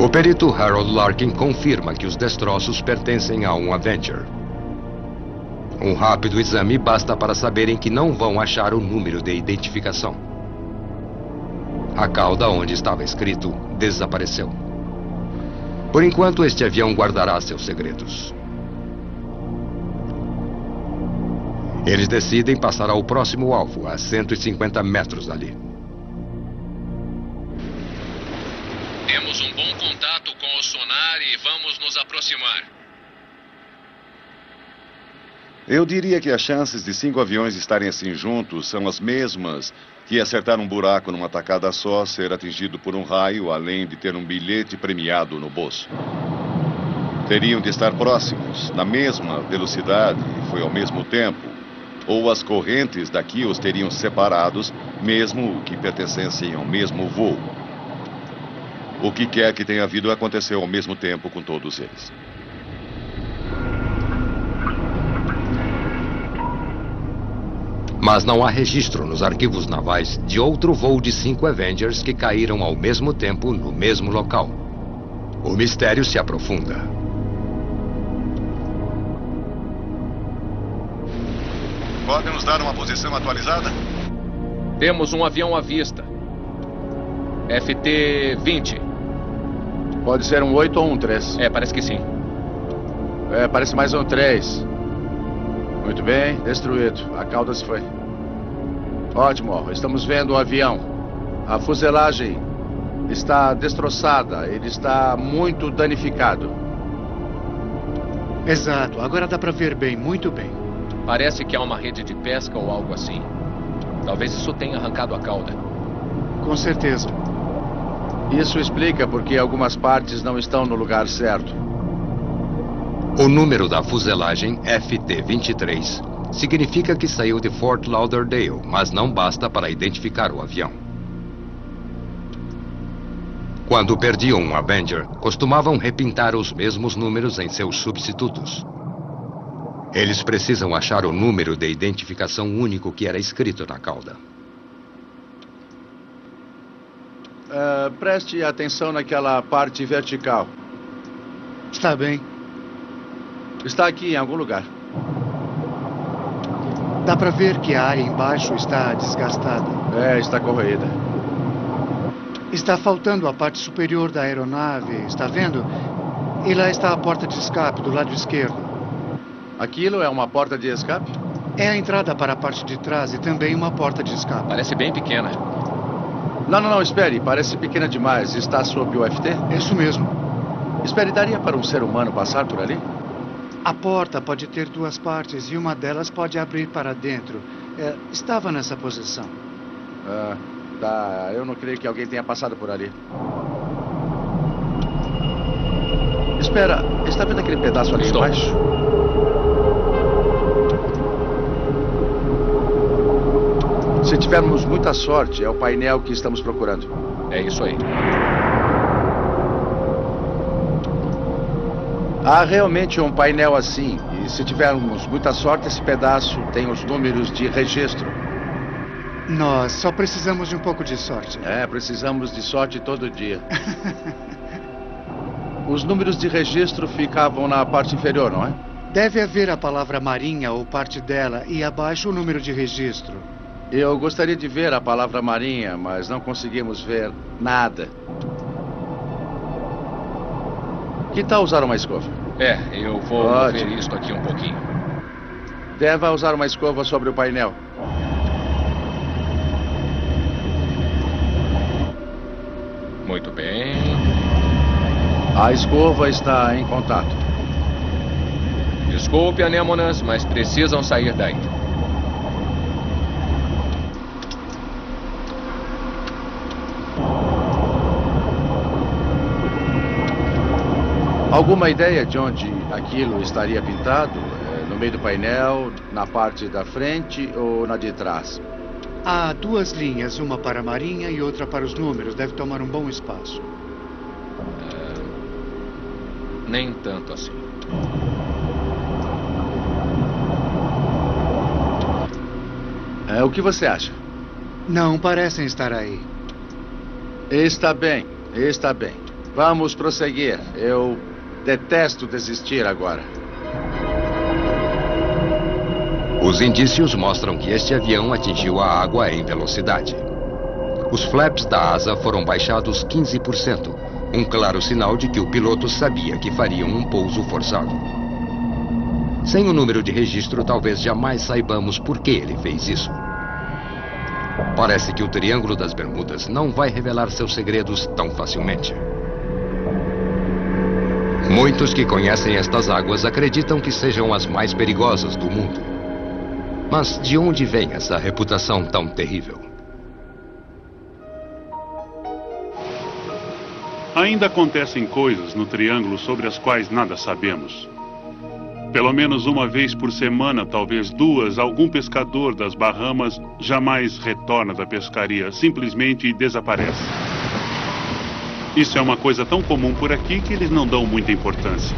O perito Harold Larkin confirma que os destroços pertencem a um Avenger. Um rápido exame basta para saberem que não vão achar o número de identificação. A cauda onde estava escrito desapareceu. Por enquanto, este avião guardará seus segredos. Eles decidem passar ao próximo alvo, a 150 metros dali. Temos um bom contato com o sonar e vamos nos aproximar. Eu diria que as chances de 5 aviões estarem assim juntos são as mesmas que acertar um buraco numa tacada só, ser atingido por um raio, além de ter um bilhete premiado no bolso. Teriam de estar próximos, na mesma velocidade e foi ao mesmo tempo. Ou as correntes daqui os teriam separados, mesmo que pertencessem ao mesmo voo. O que quer que tenha havido aconteceu ao mesmo tempo com todos eles. Mas não há registro nos arquivos navais de outro voo de 5 Avengers que caíram ao mesmo tempo no mesmo local. O mistério se aprofunda. Podem nos dar uma posição atualizada? Temos um avião à vista. FT-20. Pode ser um 8 ou um 3. Parece que sim. Parece mais um 3. Muito bem, destruído. A cauda se foi. Ótimo, estamos vendo o avião. A fuselagem está destroçada. Ele está muito danificado. Exato, agora dá para ver bem, muito bem. Parece que há uma rede de pesca ou algo assim. Talvez isso tenha arrancado a cauda. Com certeza. Isso explica porque algumas partes não estão no lugar certo. O número da fuselagem, FT-23, significa que saiu de Fort Lauderdale, mas não basta para identificar o avião. Quando perdiam um Avenger, costumavam repintar os mesmos números em seus substitutos. Eles precisam achar o número de identificação único que era escrito na cauda. Preste atenção naquela parte vertical. Está bem. Está aqui em algum lugar. Dá para ver que a área embaixo está desgastada. Está corroída. Está faltando a parte superior da aeronave, está vendo? E lá está a porta de escape do lado esquerdo. Aquilo é uma porta de escape? É a entrada para a parte de trás e também uma porta de escape. Parece bem pequena. Não, espere. Parece pequena demais. Está sob o FT? Isso mesmo. Espere, daria para um ser humano passar por ali? A porta pode ter 2 partes e uma delas pode abrir para dentro. Estava nessa posição. Tá. Eu não creio que alguém tenha passado por ali. Espera, está vendo aquele pedaço ali embaixo? Se tivermos muita sorte, é o painel que estamos procurando. É isso aí. Há realmente um painel assim. E se tivermos muita sorte, esse pedaço tem os números de registro. Nós só precisamos de um pouco de sorte. Precisamos de sorte todo dia. Os números de registro ficavam na parte inferior, não é? Deve haver a palavra Marinha ou parte dela e abaixo o número de registro. Eu gostaria de ver a palavra Marinha, mas não conseguimos ver nada. Que tal usar uma escova? Eu vou mover isto aqui um pouquinho. Deve usar uma escova sobre o painel. Muito bem. A escova está em contato. Desculpe, anêmonas, mas precisam sair daí. Alguma ideia de onde aquilo estaria pintado? No meio do painel, na parte da frente ou na de trás? Há duas linhas, uma para a marinha e outra para os números. Deve tomar um bom espaço. Nem tanto assim. O que você acha? Não parecem estar aí. Está bem, está bem. Vamos prosseguir. Eu detesto desistir agora. Os indícios mostram que este avião atingiu a água em velocidade. Os flaps da asa foram baixados 15%, um claro sinal de que o piloto sabia que fariam um pouso forçado. Sem o número de registro, talvez jamais saibamos por que ele fez isso. Parece que o Triângulo das Bermudas não vai revelar seus segredos tão facilmente. Muitos que conhecem estas águas acreditam que sejam as mais perigosas do mundo. Mas de onde vem essa reputação tão terrível? Ainda acontecem coisas no Triângulo sobre as quais nada sabemos. Pelo menos uma vez por semana, talvez duas, algum pescador das Bahamas jamais retorna da pescaria, simplesmente desaparece. Isso é uma coisa tão comum por aqui que eles não dão muita importância.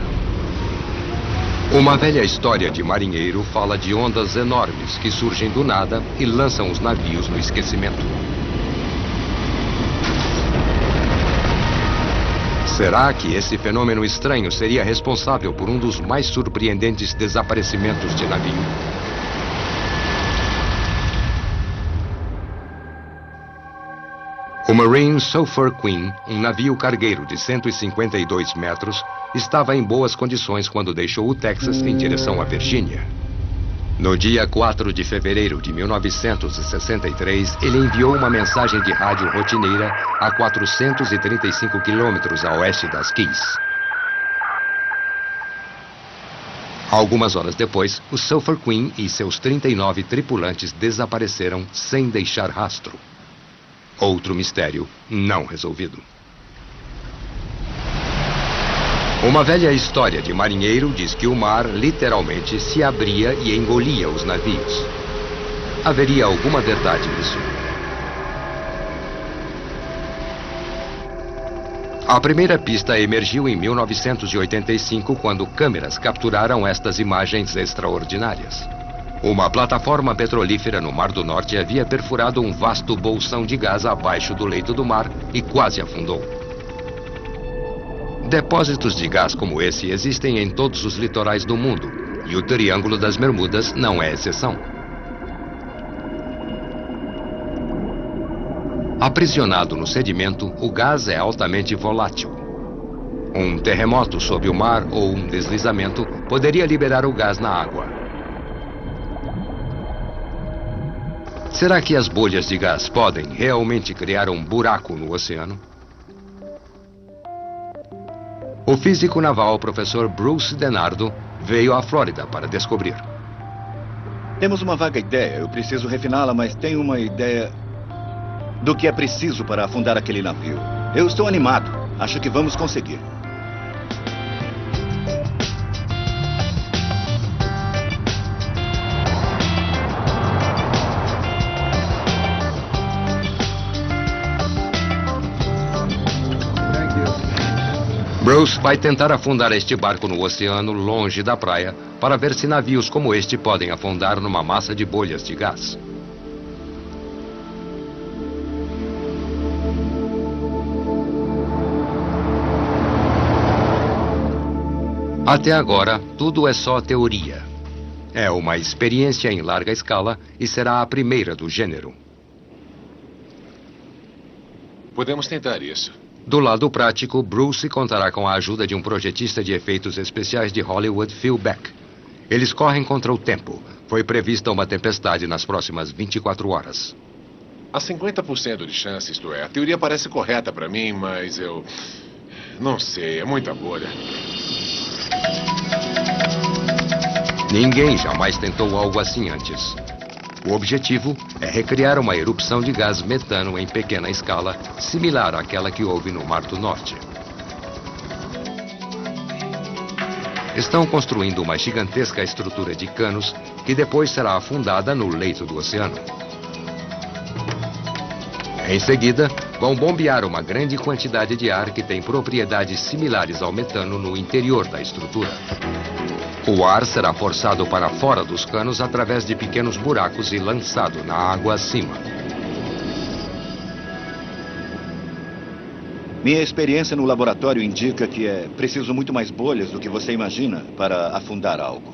Uma velha história de marinheiro fala de ondas enormes que surgem do nada e lançam os navios no esquecimento. Será que esse fenômeno estranho seria responsável por um dos mais surpreendentes desaparecimentos de navio? O Marine Sulphur Queen, um navio cargueiro de 152 metros, estava em boas condições quando deixou o Texas em direção à Virgínia. No dia 4 de fevereiro de 1963, ele enviou uma mensagem de rádio rotineira a 435 quilômetros a oeste das Keys. Algumas horas depois, o Sulphur Queen e seus 39 tripulantes desapareceram sem deixar rastro. Outro mistério não resolvido. Uma velha história de marinheiro diz que o mar literalmente se abria e engolia os navios. Haveria alguma verdade nisso? A primeira pista emergiu em 1985, quando câmeras capturaram estas imagens extraordinárias. Uma plataforma petrolífera no Mar do Norte havia perfurado um vasto bolsão de gás abaixo do leito do mar e quase afundou. Depósitos de gás como esse existem em todos os litorais do mundo, e o Triângulo das Bermudas não é exceção. Aprisionado no sedimento, o gás é altamente volátil. Um terremoto sob o mar ou um deslizamento poderia liberar o gás na água. Será que as bolhas de gás podem realmente criar um buraco no oceano? O físico naval professor Bruce DeNardo veio à Flórida para descobrir. Temos uma vaga ideia, eu preciso refiná-la, mas tenho uma ideia do que é preciso para afundar aquele navio. Eu estou animado, acho que vamos conseguir. Bruce vai tentar afundar este barco no oceano, longe da praia, para ver se navios como este podem afundar numa massa de bolhas de gás. Até agora, tudo é só teoria. É uma experiência em larga escala e será a primeira do gênero. Podemos tentar isso. Do lado prático, Bruce contará com a ajuda de um projetista de efeitos especiais de Hollywood, Phil Beck. Eles correm contra o tempo. Foi prevista uma tempestade nas próximas 24 horas. Há 50% de chance, isto é. A teoria parece correta para mim, mas eu... não sei, é muita bolha. Ninguém jamais tentou algo assim antes. O objetivo é recriar uma erupção de gás metano em pequena escala, similar àquela que houve no Mar do Norte. estão construindo uma gigantesca estrutura de canos que depois será afundada no leito do oceano. Em seguida, vão bombear uma grande quantidade de ar que tem propriedades similares ao metano no interior da estrutura. O ar será forçado para fora dos canos através de pequenos buracos e lançado na água acima. Minha experiência no laboratório indica que é preciso muito mais bolhas do que você imagina para afundar algo.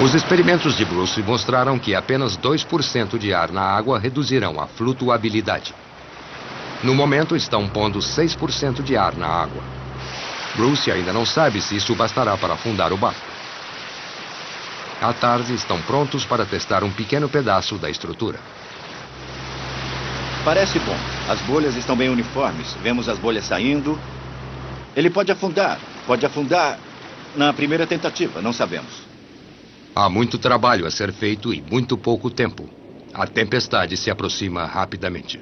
Os experimentos de Bruce mostraram que apenas 2% de ar na água reduzirão a flutuabilidade. No momento, estão pondo 6% de ar na água. Bruce ainda não sabe se isso bastará para afundar o barco. À tarde, estão prontos para testar um pequeno pedaço da estrutura. Parece bom. As bolhas estão bem uniformes. Vemos as bolhas saindo. Ele pode afundar. Pode afundar na primeira tentativa. Não sabemos. Há muito trabalho a ser feito e muito pouco tempo. A tempestade se aproxima rapidamente.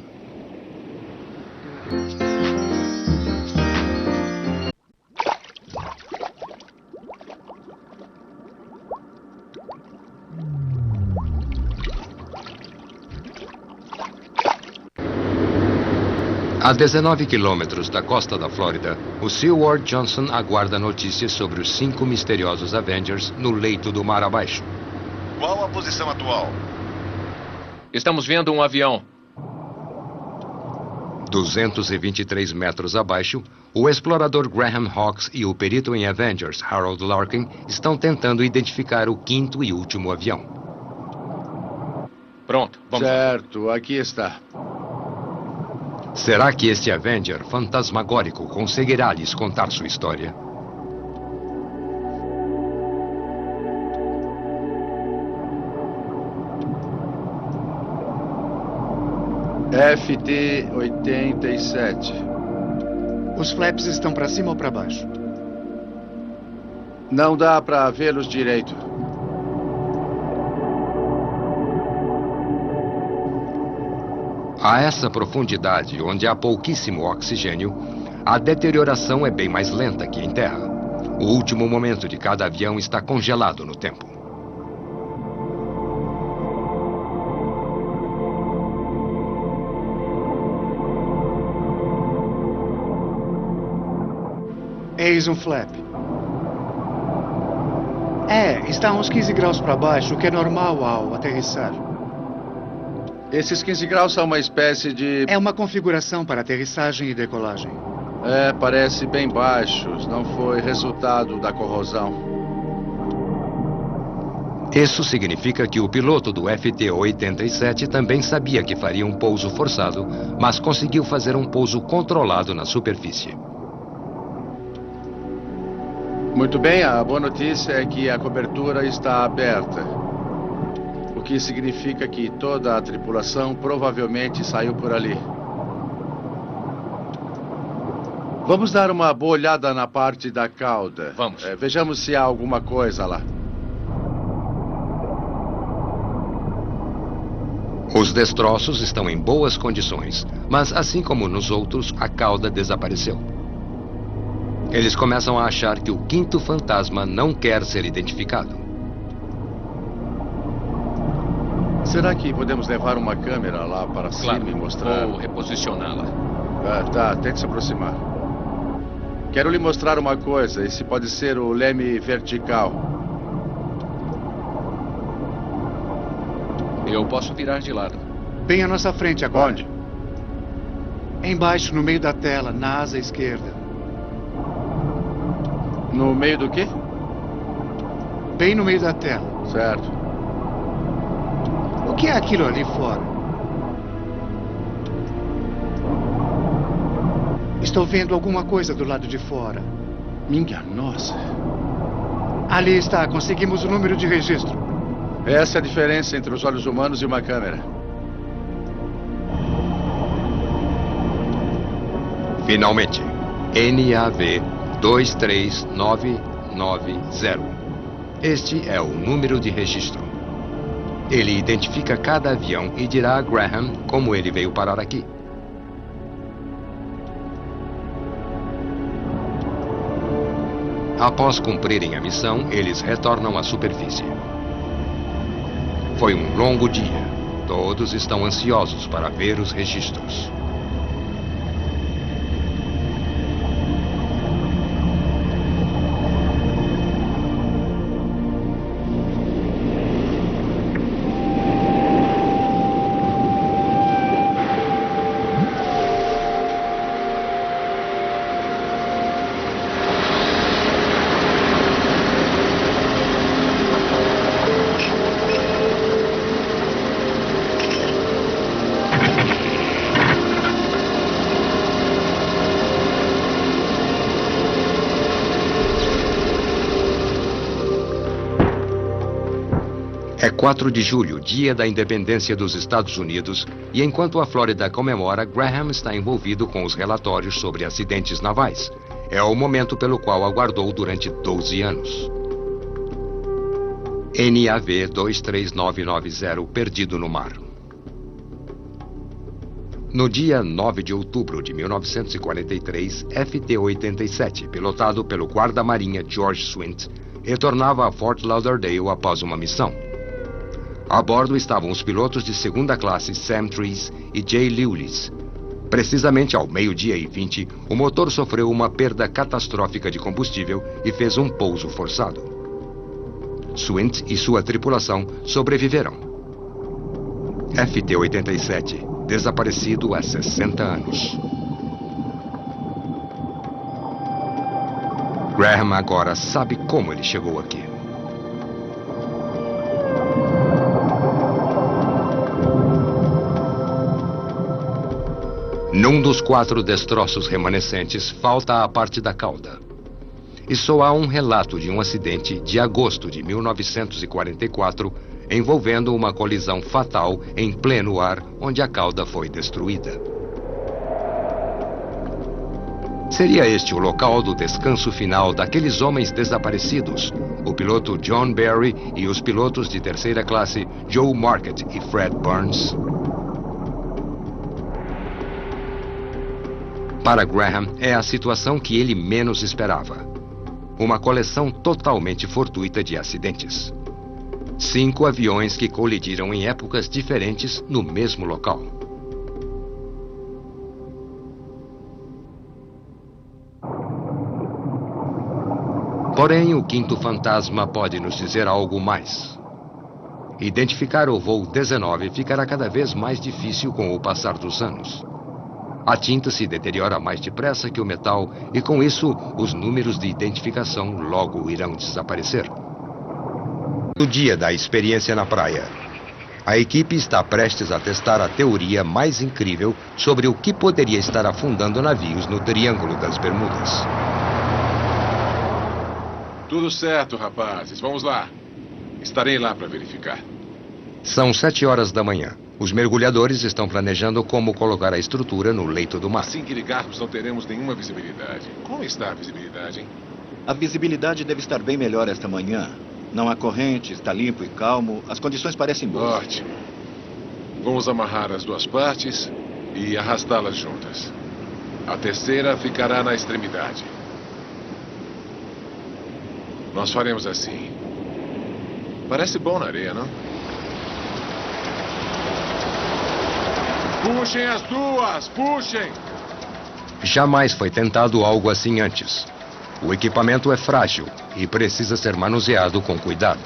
A 19 quilômetros da costa da Flórida, o Seward Johnson aguarda notícias sobre os 5 misteriosos Avengers no leito do mar abaixo. Qual a posição atual? Estamos vendo um avião. 223 metros abaixo, o explorador Graham Hawkes e o perito em Avengers, Harold Larkin, estão tentando identificar o 5º e último avião. Pronto, vamos. Certo, aqui está. Será que este Avenger fantasmagórico conseguirá lhes contar sua história? FT-87. Os flaps estão para cima ou para baixo? Não dá para vê-los direito. A essa profundidade, onde há pouquíssimo oxigênio, a deterioração é bem mais lenta que em terra. O último momento de cada avião está congelado no tempo. Eis um flap. Está a uns 15 graus para baixo, o que é normal ao aterrissar. Esses 15 graus são uma espécie de... É uma configuração para aterrissagem e decolagem. Parece bem baixos. Não foi resultado da corrosão. Isso significa que o piloto do FT-87 também sabia que faria um pouso forçado, mas conseguiu fazer um pouso controlado na superfície. Muito bem, a boa notícia é que a cobertura está aberta. O que significa que toda a tripulação provavelmente saiu por ali. Vamos dar uma boa olhada na parte da cauda. Vamos. Vejamos se há alguma coisa lá. Os destroços estão em boas condições, mas assim como nos outros, a cauda desapareceu. Eles começam a achar que o 5º fantasma não quer ser identificado. Será que podemos levar uma câmera lá para cima e mostrar? Ou reposicioná-la. Tá, tente se aproximar. Quero lhe mostrar uma coisa. Esse pode ser o leme vertical. Eu posso virar de lado. Bem à nossa frente agora. Onde? Embaixo, no meio da tela, na asa esquerda. No meio do quê? Bem no meio da tela. Certo. O que é aquilo ali fora? Estou vendo alguma coisa do lado de fora. Minha nossa. Ali está, conseguimos o número de registro. Essa é a diferença entre os olhos humanos e uma câmera. Finalmente, NAV 23990. Este é o número de registro. Ele identifica cada avião e dirá a Graham como ele veio parar aqui. Após cumprirem a missão, eles retornam à superfície. Foi um longo dia. Todos estão ansiosos para ver os registros. É 4 de julho, dia da independência dos Estados Unidos, e enquanto a Flórida comemora, Graham está envolvido com os relatórios sobre acidentes navais. É o momento pelo qual aguardou durante 12 anos. NAV 23990, perdido no mar. No dia 9 de outubro de 1943, FT-87, pilotado pelo guarda-marinha George Swint, retornava a Fort Lauderdale após uma missão. A bordo estavam os pilotos de segunda classe Sam Trees e Jay Lewis. Precisamente ao 12:20, o motor sofreu uma perda catastrófica de combustível e fez um pouso forçado. Swint e sua tripulação sobreviveram. FT-87, desaparecido há 60 anos. Graham agora sabe como ele chegou aqui. Num dos 4 destroços remanescentes, falta a parte da cauda. E só há um relato de um acidente de agosto de 1944, envolvendo uma colisão fatal em pleno ar, onde a cauda foi destruída. Seria este o local do descanso final daqueles homens desaparecidos, o piloto John Barry e os pilotos de terceira classe Joe Market e Fred Burns? Para Graham, é a situação que ele menos esperava. Uma coleção totalmente fortuita de acidentes. 5 aviões que colidiram em épocas diferentes no mesmo local. Porém, o quinto fantasma pode nos dizer algo mais. Identificar o voo 19 ficará cada vez mais difícil com o passar dos anos. A tinta se deteriora mais depressa que o metal e, com isso, os números de identificação logo irão desaparecer. No dia da experiência na praia, a equipe está prestes a testar a teoria mais incrível sobre o que poderia estar afundando navios no Triângulo das Bermudas. Tudo certo, rapazes. Vamos lá. Estarei lá para verificar. São 7 horas da manhã. Os mergulhadores estão planejando como colocar a estrutura no leito do mar. Assim que ligarmos, não teremos nenhuma visibilidade. Como está a visibilidade, hein? A visibilidade deve estar bem melhor esta manhã. Não há corrente, está limpo e calmo. As condições parecem boas. Ótimo. Vamos amarrar as 2 partes e arrastá-las juntas. A terceira ficará na extremidade. Nós faremos assim. Parece bom na areia, não? Puxem as 2! Puxem! Jamais foi tentado algo assim antes. O equipamento é frágil e precisa ser manuseado com cuidado.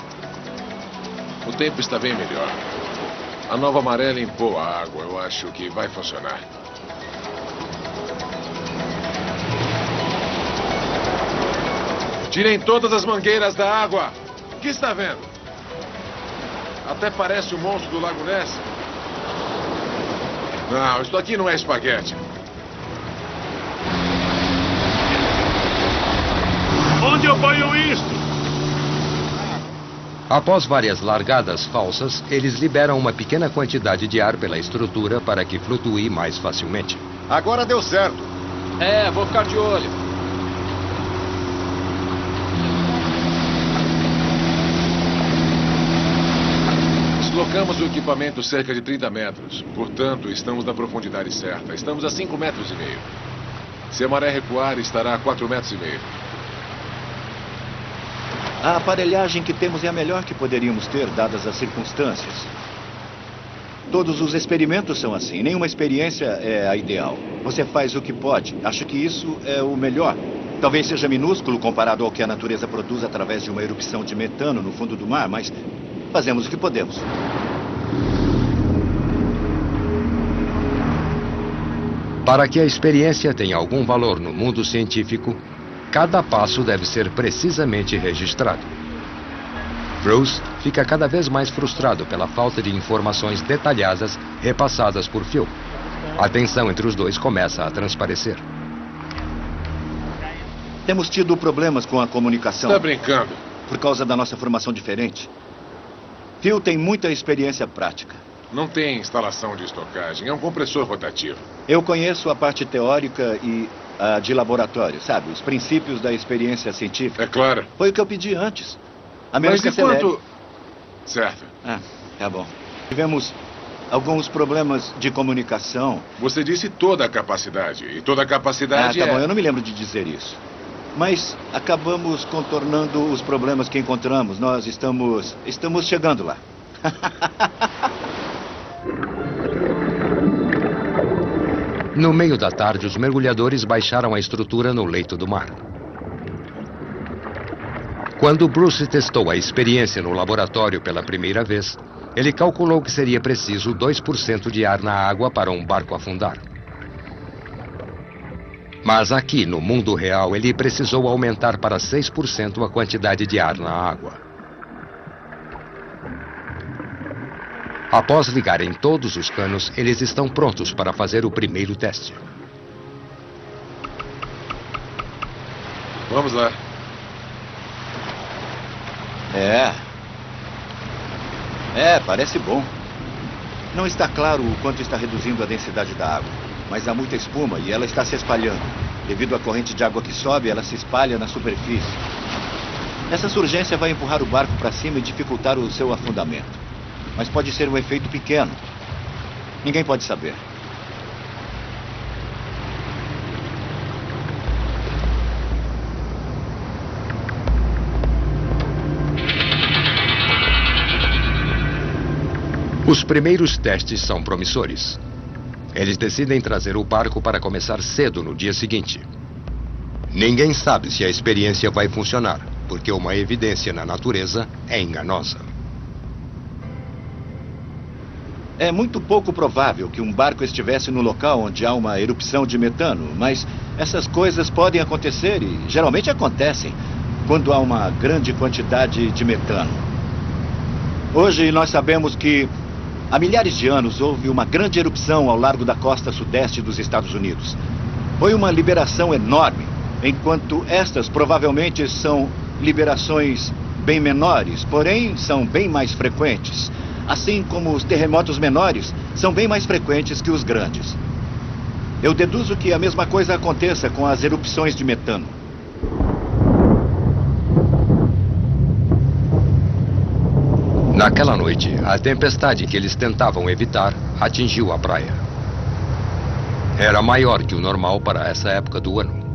O tempo está bem melhor. A nova maré limpou a água. Eu acho que vai funcionar. Tirem todas as mangueiras da água. O que está vendo? Até parece o monstro do Lago Ness. Não, isto aqui não é espaguete. Onde eu ponho isto? Após várias largadas falsas, eles liberam uma pequena quantidade de ar pela estrutura para que flutue mais facilmente. Agora deu certo. Vou ficar de olho. Deslocamos o equipamento cerca de 30 metros. Portanto, estamos na profundidade certa. Estamos a 5,5 metros. Se a maré recuar, estará a 4,5 metros. A aparelhagem que temos é a melhor que poderíamos ter, dadas as circunstâncias. Todos os experimentos são assim. Nenhuma experiência é a ideal. Você faz o que pode. Acho que isso é o melhor. Talvez seja minúsculo comparado ao que a natureza produz através de uma erupção de metano no fundo do mar, mas fazemos o que podemos. Para que a experiência tenha algum valor no mundo científico, cada passo deve ser precisamente registrado. Bruce fica cada vez mais frustrado pela falta de informações detalhadas repassadas por Phil. A tensão entre os dois começa a transparecer. Temos tido problemas com a comunicação. Tá brincando? Por causa da nossa formação diferente. Phil tem muita experiência prática. Não tem instalação de estocagem, é um compressor rotativo. Eu conheço a parte teórica e a de laboratório, sabe? Os princípios da experiência científica. É claro. Foi o que eu pedi antes. A menos que acelere. quanto... Certo. Ah, tá bom. Tivemos alguns problemas de comunicação. Você disse toda a capacidade. E toda a capacidade tá bom, eu não me lembro de dizer isso. Mas acabamos contornando os problemas que encontramos. Nós estamos chegando lá. No meio da tarde, os mergulhadores baixaram a estrutura no leito do mar. Quando Bruce testou a experiência no laboratório pela primeira vez, ele calculou que seria preciso 2% de ar na água para um barco afundar. Mas aqui, no mundo real, ele precisou aumentar para 6% a quantidade de ar na água. Após ligarem todos os canos, eles estão prontos para fazer o primeiro teste. Vamos lá. Parece bom. Não está claro o quanto está reduzindo a densidade da água, mas há muita espuma e ela está se espalhando. Devido à corrente de água que sobe, ela se espalha na superfície. Essa surgência vai empurrar o barco para cima e dificultar o seu afundamento. Mas pode ser um efeito pequeno. Ninguém pode saber. Os primeiros testes são promissores. Eles decidem trazer o barco para começar cedo no dia seguinte. Ninguém sabe se a experiência vai funcionar, porque uma evidência na natureza é enganosa. É muito pouco provável que um barco estivesse no local onde há uma erupção de metano, mas essas coisas podem acontecer e geralmente acontecem quando há uma grande quantidade de metano. Hoje nós sabemos que há milhares de anos houve uma grande erupção ao largo da costa sudeste dos Estados Unidos. Foi uma liberação enorme, enquanto estas provavelmente são liberações bem menores, porém são bem mais frequentes. Assim como os terremotos menores são bem mais frequentes que os grandes. Eu deduzo que a mesma coisa aconteça com as erupções de metano. Naquela noite, a tempestade que eles tentavam evitar atingiu a praia. Era maior que o normal para essa época do ano.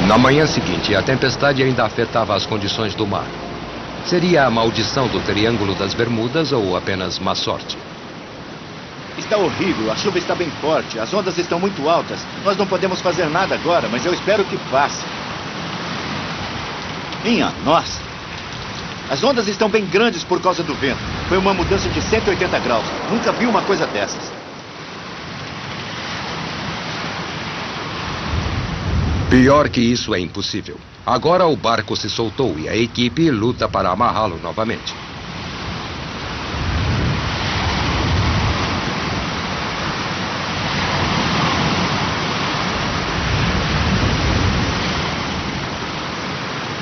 Na manhã seguinte, a tempestade ainda afetava as condições do mar. Seria a maldição do Triângulo das Bermudas ou apenas má sorte? Está horrível, a chuva está bem forte, as ondas estão muito altas. Nós não podemos fazer nada agora, mas eu espero que passe. Minha nossa! As ondas estão bem grandes por causa do vento. Foi uma mudança de 180 graus. Nunca vi uma coisa dessas. Pior que isso é impossível. Agora o barco se soltou e a equipe luta para amarrá-lo novamente.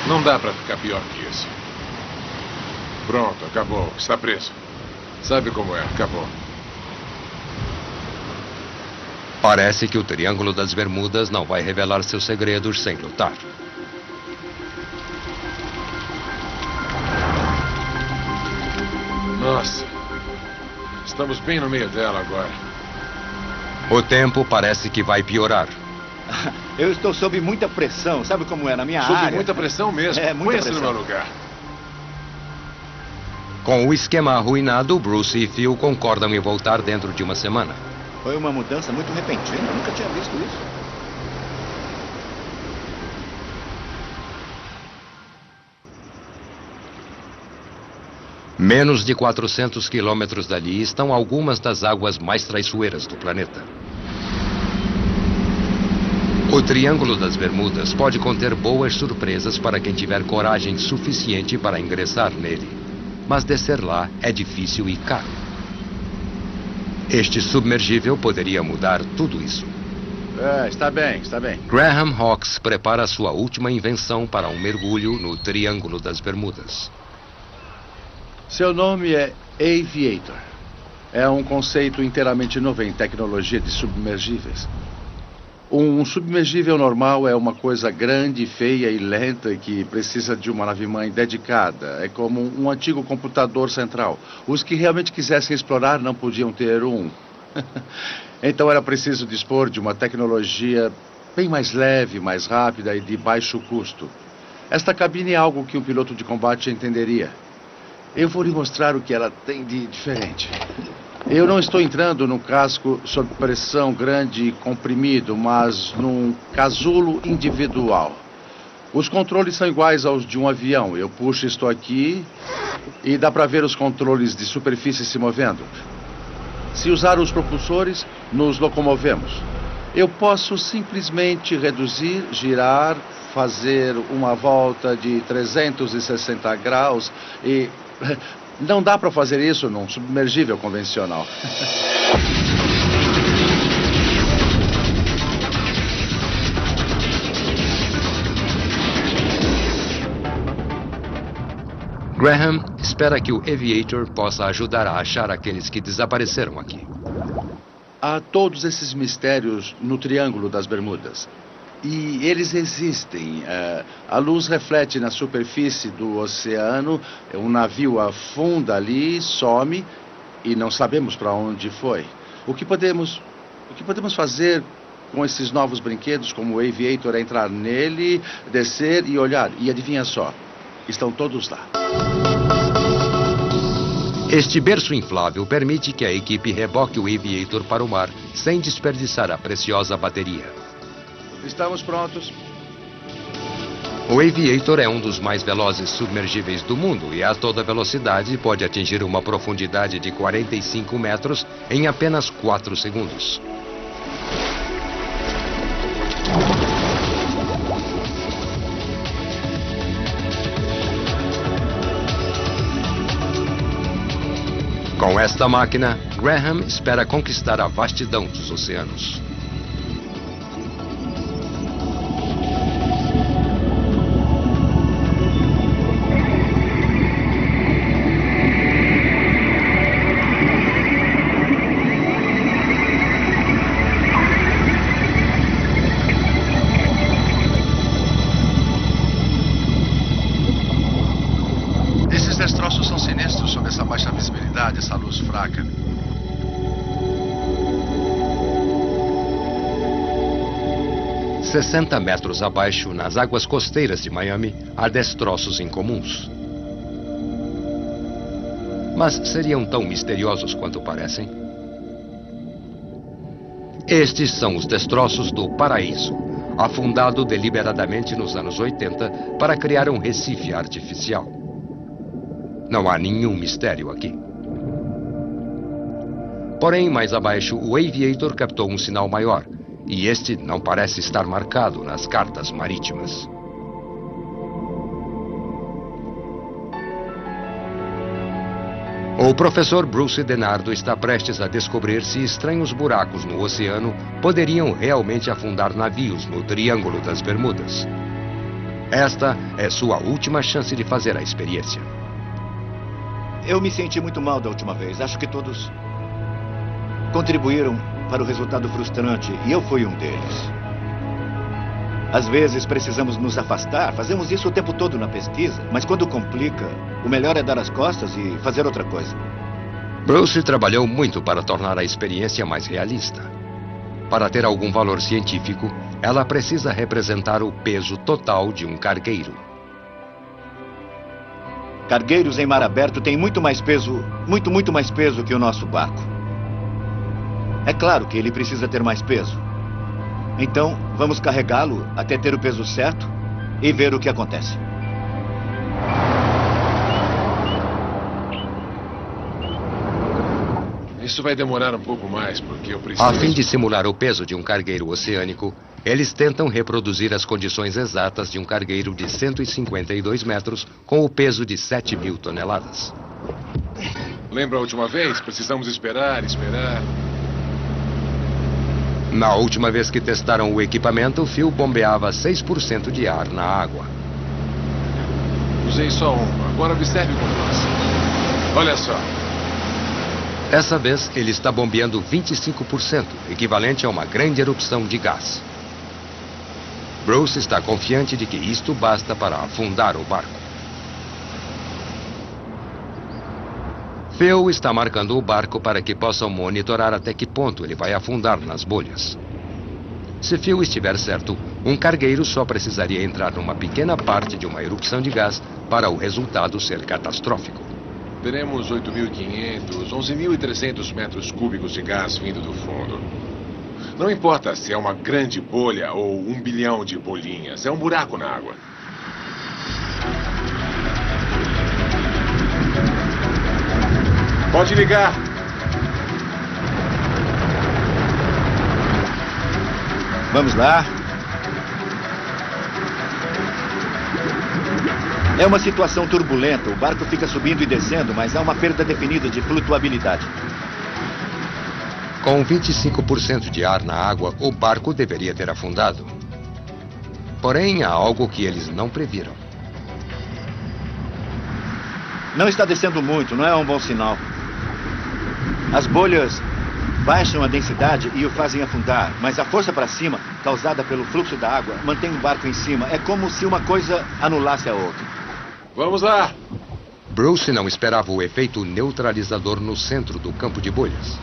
Não dá para ficar pior que isso. Pronto, acabou. Está preso. Sabe como é, acabou. Parece que o Triângulo das Bermudas não vai revelar seus segredos sem lutar. Nossa. Estamos bem no meio dela agora. O tempo parece que vai piorar. Eu estou sob muita pressão. Sabe como é na minha área? Sob muita pressão mesmo. Muita no meu lugar. Com o esquema arruinado, Bruce e Phil concordam em voltar dentro de uma semana. Foi uma mudança muito repentina. Eu nunca tinha visto isso. Menos de 400 quilômetros dali estão algumas das águas mais traiçoeiras do planeta. O Triângulo das Bermudas pode conter boas surpresas para quem tiver coragem suficiente para ingressar nele. Mas descer lá é difícil e caro. Este submergível poderia mudar tudo isso. Está bem, está bem. Graham Hawkes prepara sua última invenção para um mergulho no Triângulo das Bermudas. Seu nome é Aviator. É um conceito inteiramente novo em tecnologia de submergíveis. Um submergível normal é uma coisa grande, feia e lenta que precisa de uma nave-mãe dedicada. É como um antigo computador central. Os que realmente quisessem explorar não podiam ter um. Então era preciso dispor de uma tecnologia bem mais leve, mais rápida e de baixo custo. Esta cabine é algo que um piloto de combate entenderia. Eu vou lhe mostrar o que ela tem de diferente. Eu não estou entrando num casco sob pressão grande e comprimido, mas num casulo individual. Os controles são iguais aos de um avião. Eu puxo isto aqui e dá para ver os controles de superfície se movendo. Se usar os propulsores, nos locomovemos. Eu posso simplesmente reduzir, girar, fazer uma volta de 360 graus e... Não dá para fazer isso num submergível convencional. Graham espera que o Aviator possa ajudar a achar aqueles que desapareceram aqui. Há todos esses mistérios no Triângulo das Bermudas. E eles existem. A luz reflete na superfície do oceano, um navio afunda ali, some e não sabemos para onde foi. O que podemos fazer com esses novos brinquedos, como o Aviator, é entrar nele, descer e olhar. E adivinha só, estão todos lá. Este berço inflável permite que a equipe reboque o Aviator para o mar sem desperdiçar a preciosa bateria. Estamos prontos. O Aviator é um dos mais velozes submergíveis do mundo e a toda velocidade pode atingir uma profundidade de 45 metros em apenas 4 segundos. Com esta máquina, Graham espera conquistar a vastidão dos oceanos. Essa luz fraca. – 60 metros abaixo, nas águas costeiras de Miami, há destroços incomuns. Mas seriam tão misteriosos quanto parecem? Estes são os destroços do Paraíso, afundado deliberadamente nos anos 80 para criar um recife artificial. Não há nenhum mistério aqui. Porém, mais abaixo, o Aviator captou um sinal maior, e este não parece estar marcado nas cartas marítimas. O professor Bruce DeNardo está prestes a descobrir se estranhos buracos no oceano poderiam realmente afundar navios no Triângulo das Bermudas. Esta é sua última chance de fazer a experiência. Eu me senti muito mal da última vez. Acho que todos contribuíram para o resultado frustrante, e eu fui um deles. Às vezes precisamos nos afastar, fazemos isso o tempo todo na pesquisa, mas quando complica, o melhor é dar as costas e fazer outra coisa. Bruce trabalhou muito para tornar a experiência mais realista. Para ter algum valor científico, ela precisa representar o peso total de um cargueiro. Cargueiros em mar aberto têm muito mais peso, muito mais peso que o nosso barco. É claro que ele precisa ter mais peso. Então, vamos carregá-lo até ter o peso certo e ver o que acontece. Isso vai demorar um pouco mais, porque eu preciso... A fim de simular o peso de um cargueiro oceânico, eles tentam reproduzir as condições exatas de um cargueiro de 152 metros com o peso de 7.000 toneladas. Lembra a última vez? Precisamos esperar. Na última vez que testaram o equipamento, Phil bombeava 6% de ar na água. Usei só um. Agora observe com nós. Olha só. Dessa vez, ele está bombeando 25%, equivalente a uma grande erupção de gás. Bruce está confiante de que isto basta para afundar o barco. Phil está marcando o barco para que possam monitorar até que ponto ele vai afundar nas bolhas. Se Phil estiver certo, um cargueiro só precisaria entrar numa pequena parte de uma erupção de gás para o resultado ser catastrófico. Teremos 8.500, 11.300 metros cúbicos de gás vindo do fundo. Não importa se é uma grande bolha ou 1 bilhão de bolinhas, é um buraco na água. Pode ligar. Vamos lá. É uma situação turbulenta. O barco fica subindo e descendo, mas há uma perda definida de flutuabilidade. Com 25% de ar na água, o barco deveria ter afundado. Porém, há algo que eles não previram. Não está descendo muito, não é um bom sinal. As bolhas baixam a densidade e o fazem afundar, mas a força para cima, causada pelo fluxo da água, mantém o barco em cima. É como se uma coisa anulasse a outra. Vamos lá! Bruce não esperava o efeito neutralizador no centro do campo de bolhas.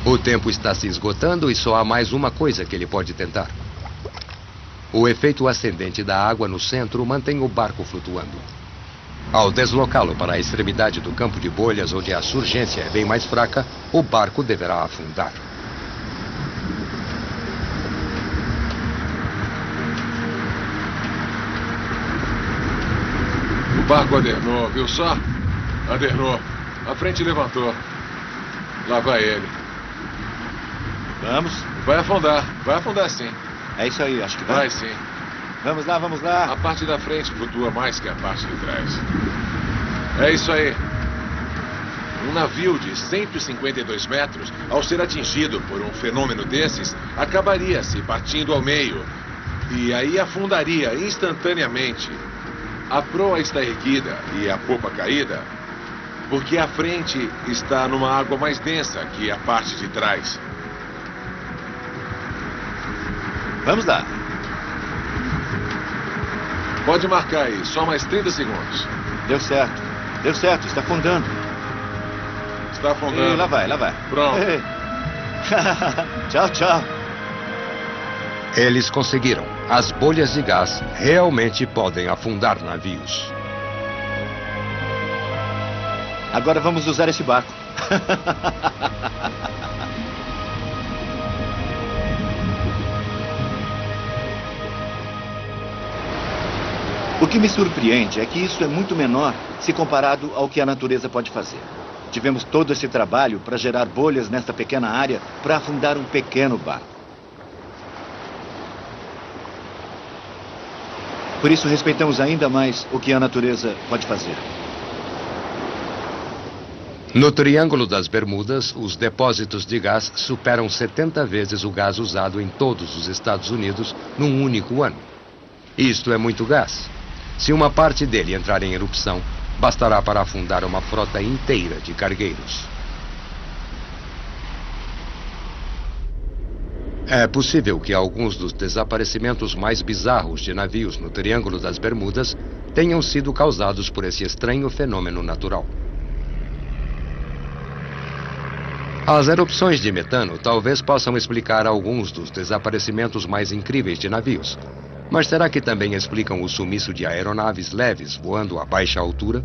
O tempo está se esgotando e só há mais uma coisa que ele pode tentar. O efeito ascendente da água no centro mantém o barco flutuando. Ao deslocá-lo para a extremidade do campo de bolhas, onde a surgência é bem mais fraca, o barco deverá afundar. O barco adernou, viu só? Adernou. A frente levantou. Lá vai ele. Vamos. Vai afundar sim. É isso aí, acho que vai. Vai sim. Vamos lá, vamos lá. A parte da frente flutua mais que a parte de trás. É isso aí. Um navio de 152 metros, ao ser atingido por um fenômeno desses, acabaria se partindo ao meio. E aí afundaria instantaneamente. A proa está erguida e a popa caída, porque a frente está numa água mais densa que a parte de trás. Vamos lá. Pode marcar aí, só mais 30 segundos. Deu certo, está afundando. Está afundando. E lá vai. Pronto. Tchau, tchau. Eles conseguiram. As bolhas de gás realmente podem afundar navios. Agora vamos usar esse barco. O que me surpreende é que isso é muito menor se comparado ao que a natureza pode fazer. Tivemos todo esse trabalho para gerar bolhas nesta pequena área para afundar um pequeno barco. Por isso, respeitamos ainda mais o que a natureza pode fazer. No Triângulo das Bermudas, os depósitos de gás superam 70 vezes o gás usado em todos os Estados Unidos num único ano. Isto é muito gás. Se uma parte dele entrar em erupção, bastará para afundar uma frota inteira de cargueiros. É possível que alguns dos desaparecimentos mais bizarros de navios no Triângulo das Bermudas tenham sido causados por esse estranho fenômeno natural. As erupções de metano talvez possam explicar alguns dos desaparecimentos mais incríveis de navios. Mas será que também explicam o sumiço de aeronaves leves voando a baixa altura?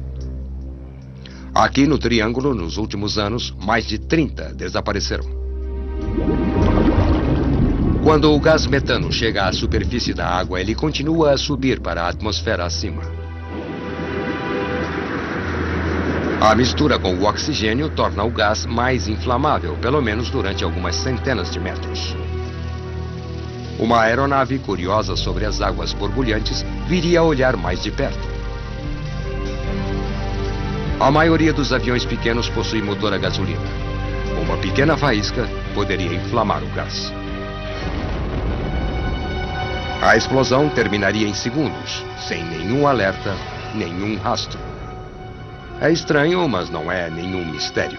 Aqui no Triângulo, nos últimos anos, mais de 30 desapareceram. Quando o gás metano chega à superfície da água, ele continua a subir para a atmosfera acima. A mistura com o oxigênio torna o gás mais inflamável, pelo menos durante algumas centenas de metros. Uma aeronave curiosa sobre as águas borbulhantes viria a olhar mais de perto. A maioria dos aviões pequenos possui motor a gasolina. Uma pequena faísca poderia inflamar o gás. A explosão terminaria em segundos, sem nenhum alerta, nenhum rastro. É estranho, mas não é nenhum mistério.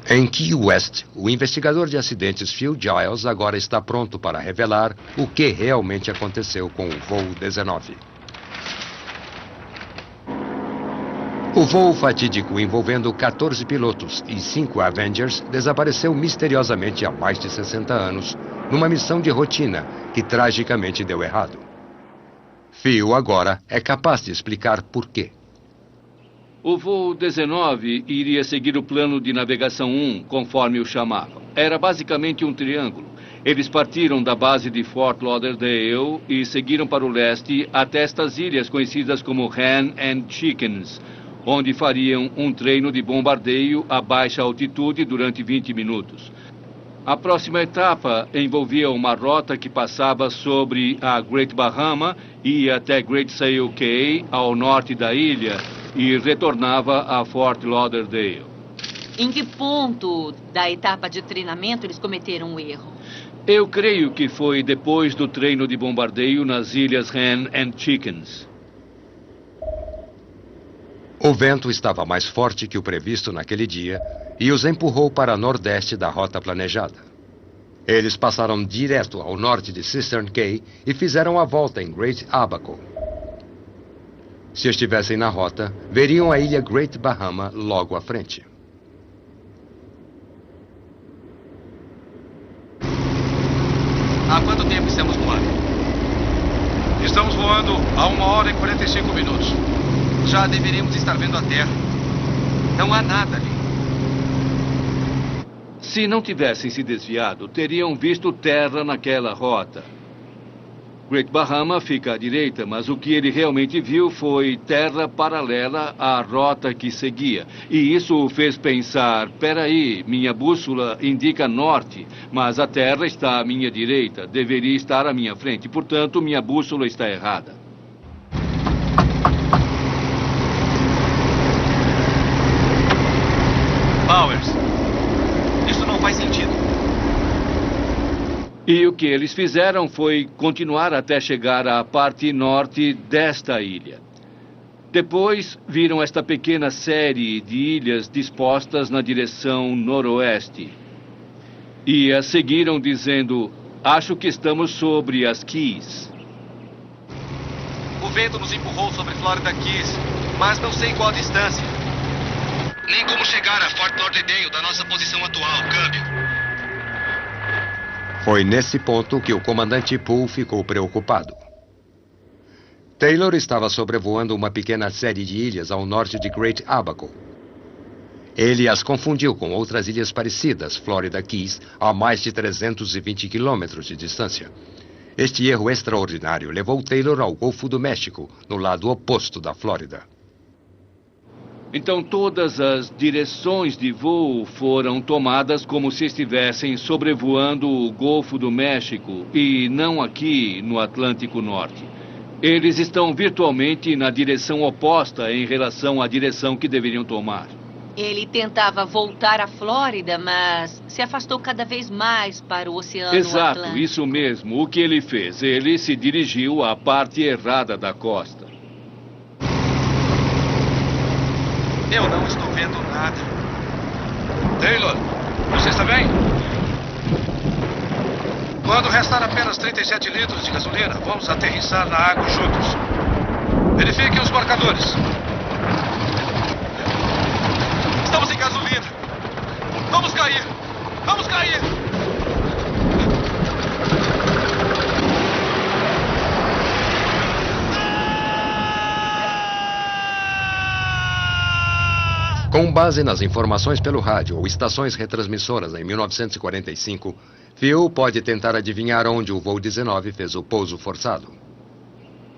Em Key West, o investigador de acidentes Phil Giles agora está pronto para revelar o que realmente aconteceu com o voo 19. O voo fatídico envolvendo 14 pilotos e 5 Avengers desapareceu misteriosamente há mais de 60 anos, numa missão de rotina que tragicamente deu errado. Phil agora é capaz de explicar por quê. O voo 19 iria seguir o plano de navegação 1, conforme o chamavam. Era basicamente um triângulo. Eles partiram da base de Fort Lauderdale e seguiram para o leste até estas ilhas conhecidas como Hen and Chickens, onde fariam um treino de bombardeio a baixa altitude durante 20 minutos. A próxima etapa envolvia uma rota que passava sobre a Great Bahama, ia até Great Sail Cay, ao norte da ilha, e retornava a Fort Lauderdale. Em que ponto da etapa de treinamento eles cometeram um erro? Eu creio que foi depois do treino de bombardeio nas ilhas Hen and Chickens. O vento estava mais forte que o previsto naquele dia e os empurrou para nordeste da rota planejada. Eles passaram direto ao norte de Cistern Cay e fizeram a volta em Great Abaco. Se estivessem na rota, veriam a ilha Great Bahama logo à frente. Há quanto tempo estamos voando? Estamos voando há 1 hora e 45 minutos. Já deveríamos estar vendo a Terra. Não há nada ali. Se não tivessem se desviado, teriam visto terra naquela rota. Great Bahama fica à direita, mas o que ele realmente viu foi terra paralela à rota que seguia. E isso o fez pensar, peraí, minha bússola indica norte, mas a terra está à minha direita, deveria estar à minha frente, portanto, minha bússola está errada. Powers, isso não faz sentido. E o que eles fizeram foi continuar até chegar à parte norte desta ilha. Depois, viram esta pequena série de ilhas dispostas na direção noroeste. E a seguiram dizendo, acho que estamos sobre as Keys. O vento nos empurrou sobre Florida Keys, mas não sei qual a distância. Nem como chegar a Fort Lauderdale da nossa posição atual, câmbio. Foi nesse ponto que o comandante Poole ficou preocupado. Taylor estava sobrevoando uma pequena série de ilhas ao norte de Great Abaco. Ele as confundiu com outras ilhas parecidas, Florida Keys, a mais de 320 quilômetros de distância. Este erro extraordinário levou Taylor ao Golfo do México, no lado oposto da Flórida. Então todas as direções de voo foram tomadas como se estivessem sobrevoando o Golfo do México e não aqui no Atlântico Norte. Eles estão virtualmente na direção oposta em relação à direção que deveriam tomar. Ele tentava voltar à Flórida, mas se afastou cada vez mais para o Oceano Exato, Atlântico. isso mesmo. O que ele fez? Ele se dirigiu à parte errada da costa. Eu não estou vendo nada. Taylor, você está bem? Quando restar apenas 37 litros de gasolina, vamos aterrissar na água juntos. Verifiquem os marcadores. Estamos sem gasolina. Vamos cair! Vamos cair! Com base nas informações pelo rádio ou estações retransmissoras em 1945, Phil pode tentar adivinhar onde o voo 19 fez o pouso forçado.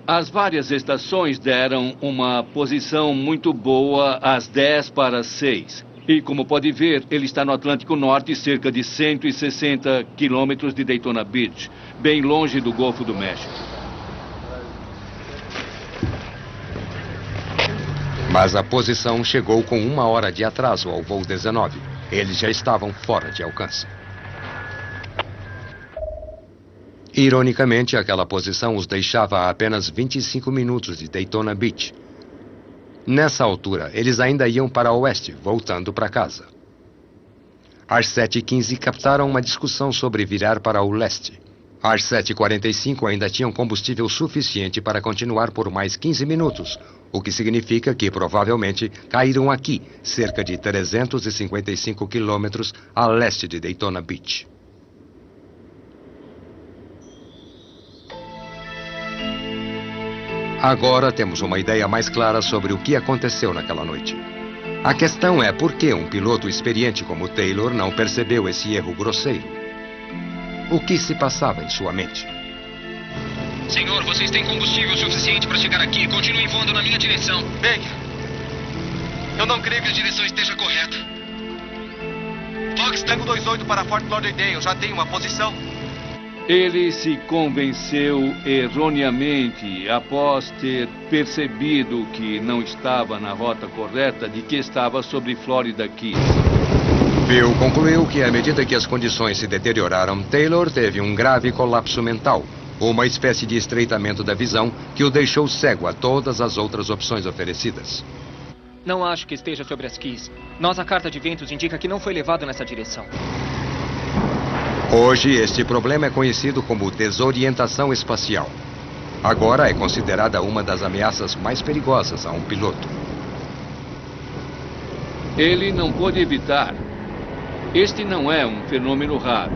As várias estações deram uma posição muito boa às 10:06. E, como pode ver, ele está no Atlântico Norte, cerca de 160 quilômetros de Daytona Beach, bem longe do Golfo do México. Mas a posição chegou com 1 hora de atraso ao voo 19. Eles já estavam fora de alcance. Ironicamente, aquela posição os deixava a apenas 25 minutos de Daytona Beach. Nessa altura, eles ainda iam para o oeste, voltando para casa. Às 7h15, captaram uma discussão sobre virar para o leste. Às 7h45, ainda tinham combustível suficiente para continuar por mais 15 minutos, o que significa que, provavelmente, caíram aqui, cerca de 355 quilômetros a leste de Daytona Beach. Agora temos uma ideia mais clara sobre o que aconteceu naquela noite. A questão é por que um piloto experiente como Taylor não percebeu esse erro grosseiro. O que se passava em sua mente? Senhor, vocês têm combustível suficiente para chegar aqui. Continuem voando na minha direção. Baker, eu não creio que a direção esteja correta. Fox Tango 28 para Fort Lauderdale. Já tem uma posição. Ele se convenceu erroneamente, após ter percebido que não estava na rota correta, de que estava sobre Florida Keys. Phil concluiu que, à medida que as condições se deterioraram, Taylor teve um grave colapso mental, uma espécie de estreitamento da visão que o deixou cego a todas as outras opções oferecidas. Não acho que esteja sobre as Keys. Nossa carta de ventos indica que não foi levado nessa direção. Hoje, este problema é conhecido como desorientação espacial. Agora é considerada uma das ameaças mais perigosas a um piloto. Ele não pôde evitar. Este não é um fenômeno raro.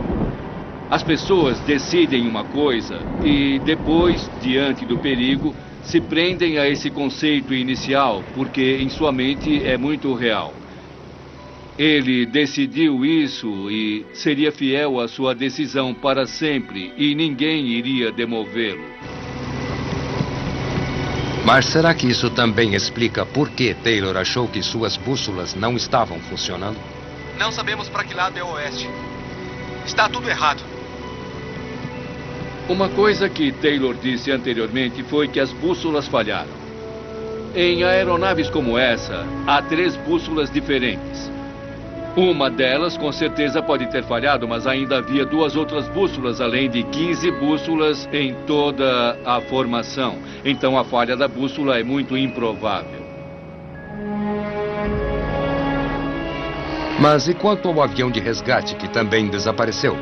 As pessoas decidem uma coisa e depois, diante do perigo, se prendem a esse conceito inicial, porque em sua mente é muito real. Ele decidiu isso e seria fiel à sua decisão para sempre, e ninguém iria demovê-lo. Mas será que isso também explica por que Taylor achou que suas bússolas não estavam funcionando? Não sabemos para que lado é o oeste. Está tudo errado. Uma coisa que Taylor disse anteriormente foi que as bússolas falharam. Em aeronaves como essa, há 3 bússolas diferentes. Uma delas, com certeza, pode ter falhado, mas ainda havia 2 outras bússolas, além de 15 bússolas em toda a formação. Então, a falha da bússola é muito improvável. Mas e quanto ao avião de resgate, que também desapareceu?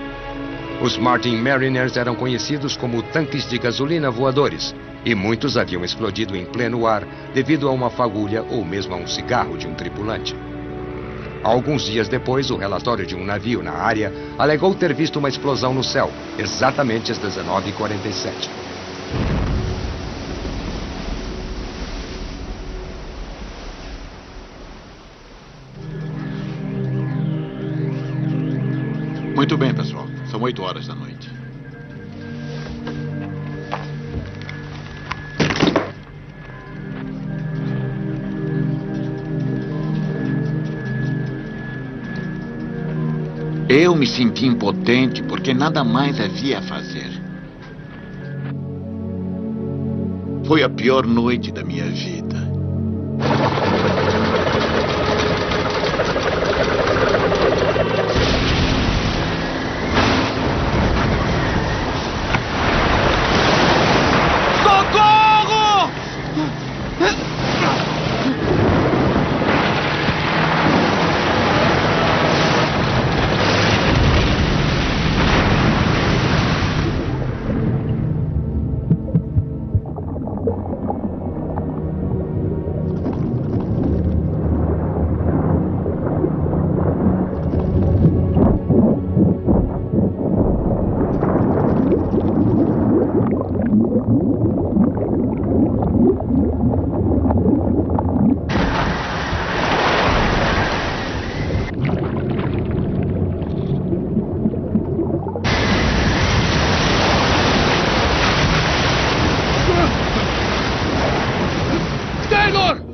Os Martin Mariners eram conhecidos como tanques de gasolina voadores, e muitos haviam explodido em pleno ar devido a uma fagulha ou mesmo a um cigarro de um tripulante. Alguns dias depois, o relatório de um navio na área alegou ter visto uma explosão no céu, exatamente às 19h47. Muito bem, pessoal. São 8 horas da noite. Eu me senti impotente porque nada mais havia a fazer. Foi a pior noite da minha vida. Socorro! Taylor!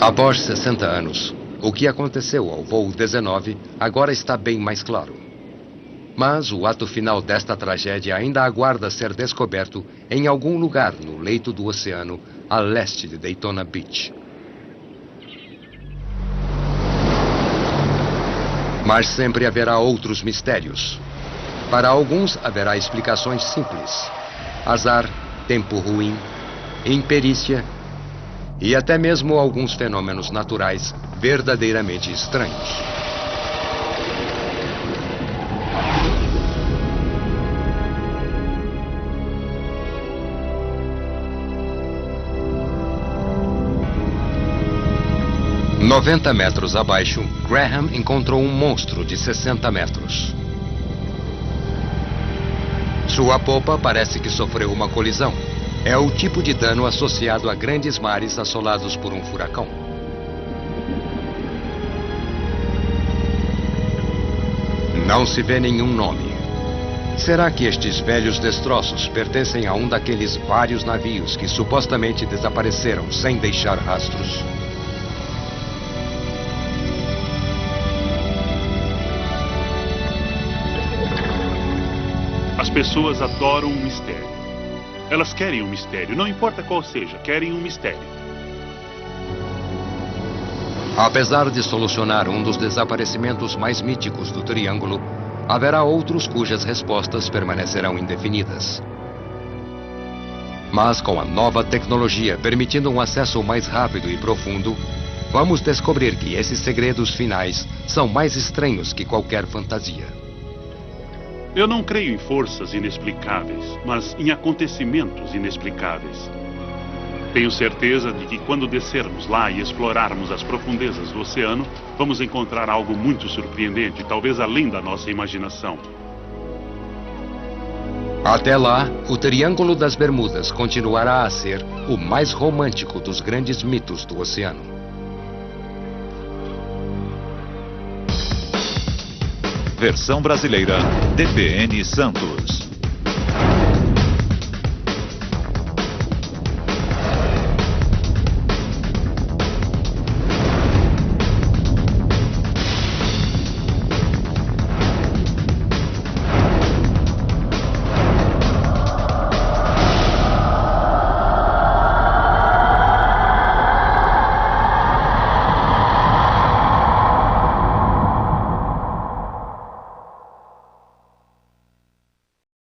Após 60 anos, o que aconteceu ao voo 19 agora está bem mais claro. Mas o ato final desta tragédia ainda aguarda ser descoberto em algum lugar no leito do oceano, a leste de Daytona Beach. Mas sempre haverá outros mistérios. Para alguns haverá explicações simples: azar, tempo ruim, imperícia e até mesmo alguns fenômenos naturais verdadeiramente estranhos. "90 metros abaixo, Graham encontrou um monstro de 60 metros. Sua popa parece que sofreu uma colisão. É o tipo de dano associado a grandes mares assolados por um furacão. Não se vê nenhum nome. Será que estes velhos destroços pertencem a um daqueles vários navios que supostamente desapareceram sem deixar rastros? As pessoas adoram um mistério. Elas querem um mistério, não importa qual seja, querem um mistério. Apesar de solucionar um dos desaparecimentos mais míticos do Triângulo, haverá outros cujas respostas permanecerão indefinidas. Mas com a nova tecnologia permitindo um acesso mais rápido e profundo, vamos descobrir que esses segredos finais são mais estranhos que qualquer fantasia. Eu não creio em forças inexplicáveis, mas em acontecimentos inexplicáveis. Tenho certeza de que quando descermos lá e explorarmos as profundezas do oceano, vamos encontrar algo muito surpreendente, talvez além da nossa imaginação. Até lá, o Triângulo das Bermudas continuará a ser o mais romântico dos grandes mitos do oceano. Versão brasileira, DPN Santos.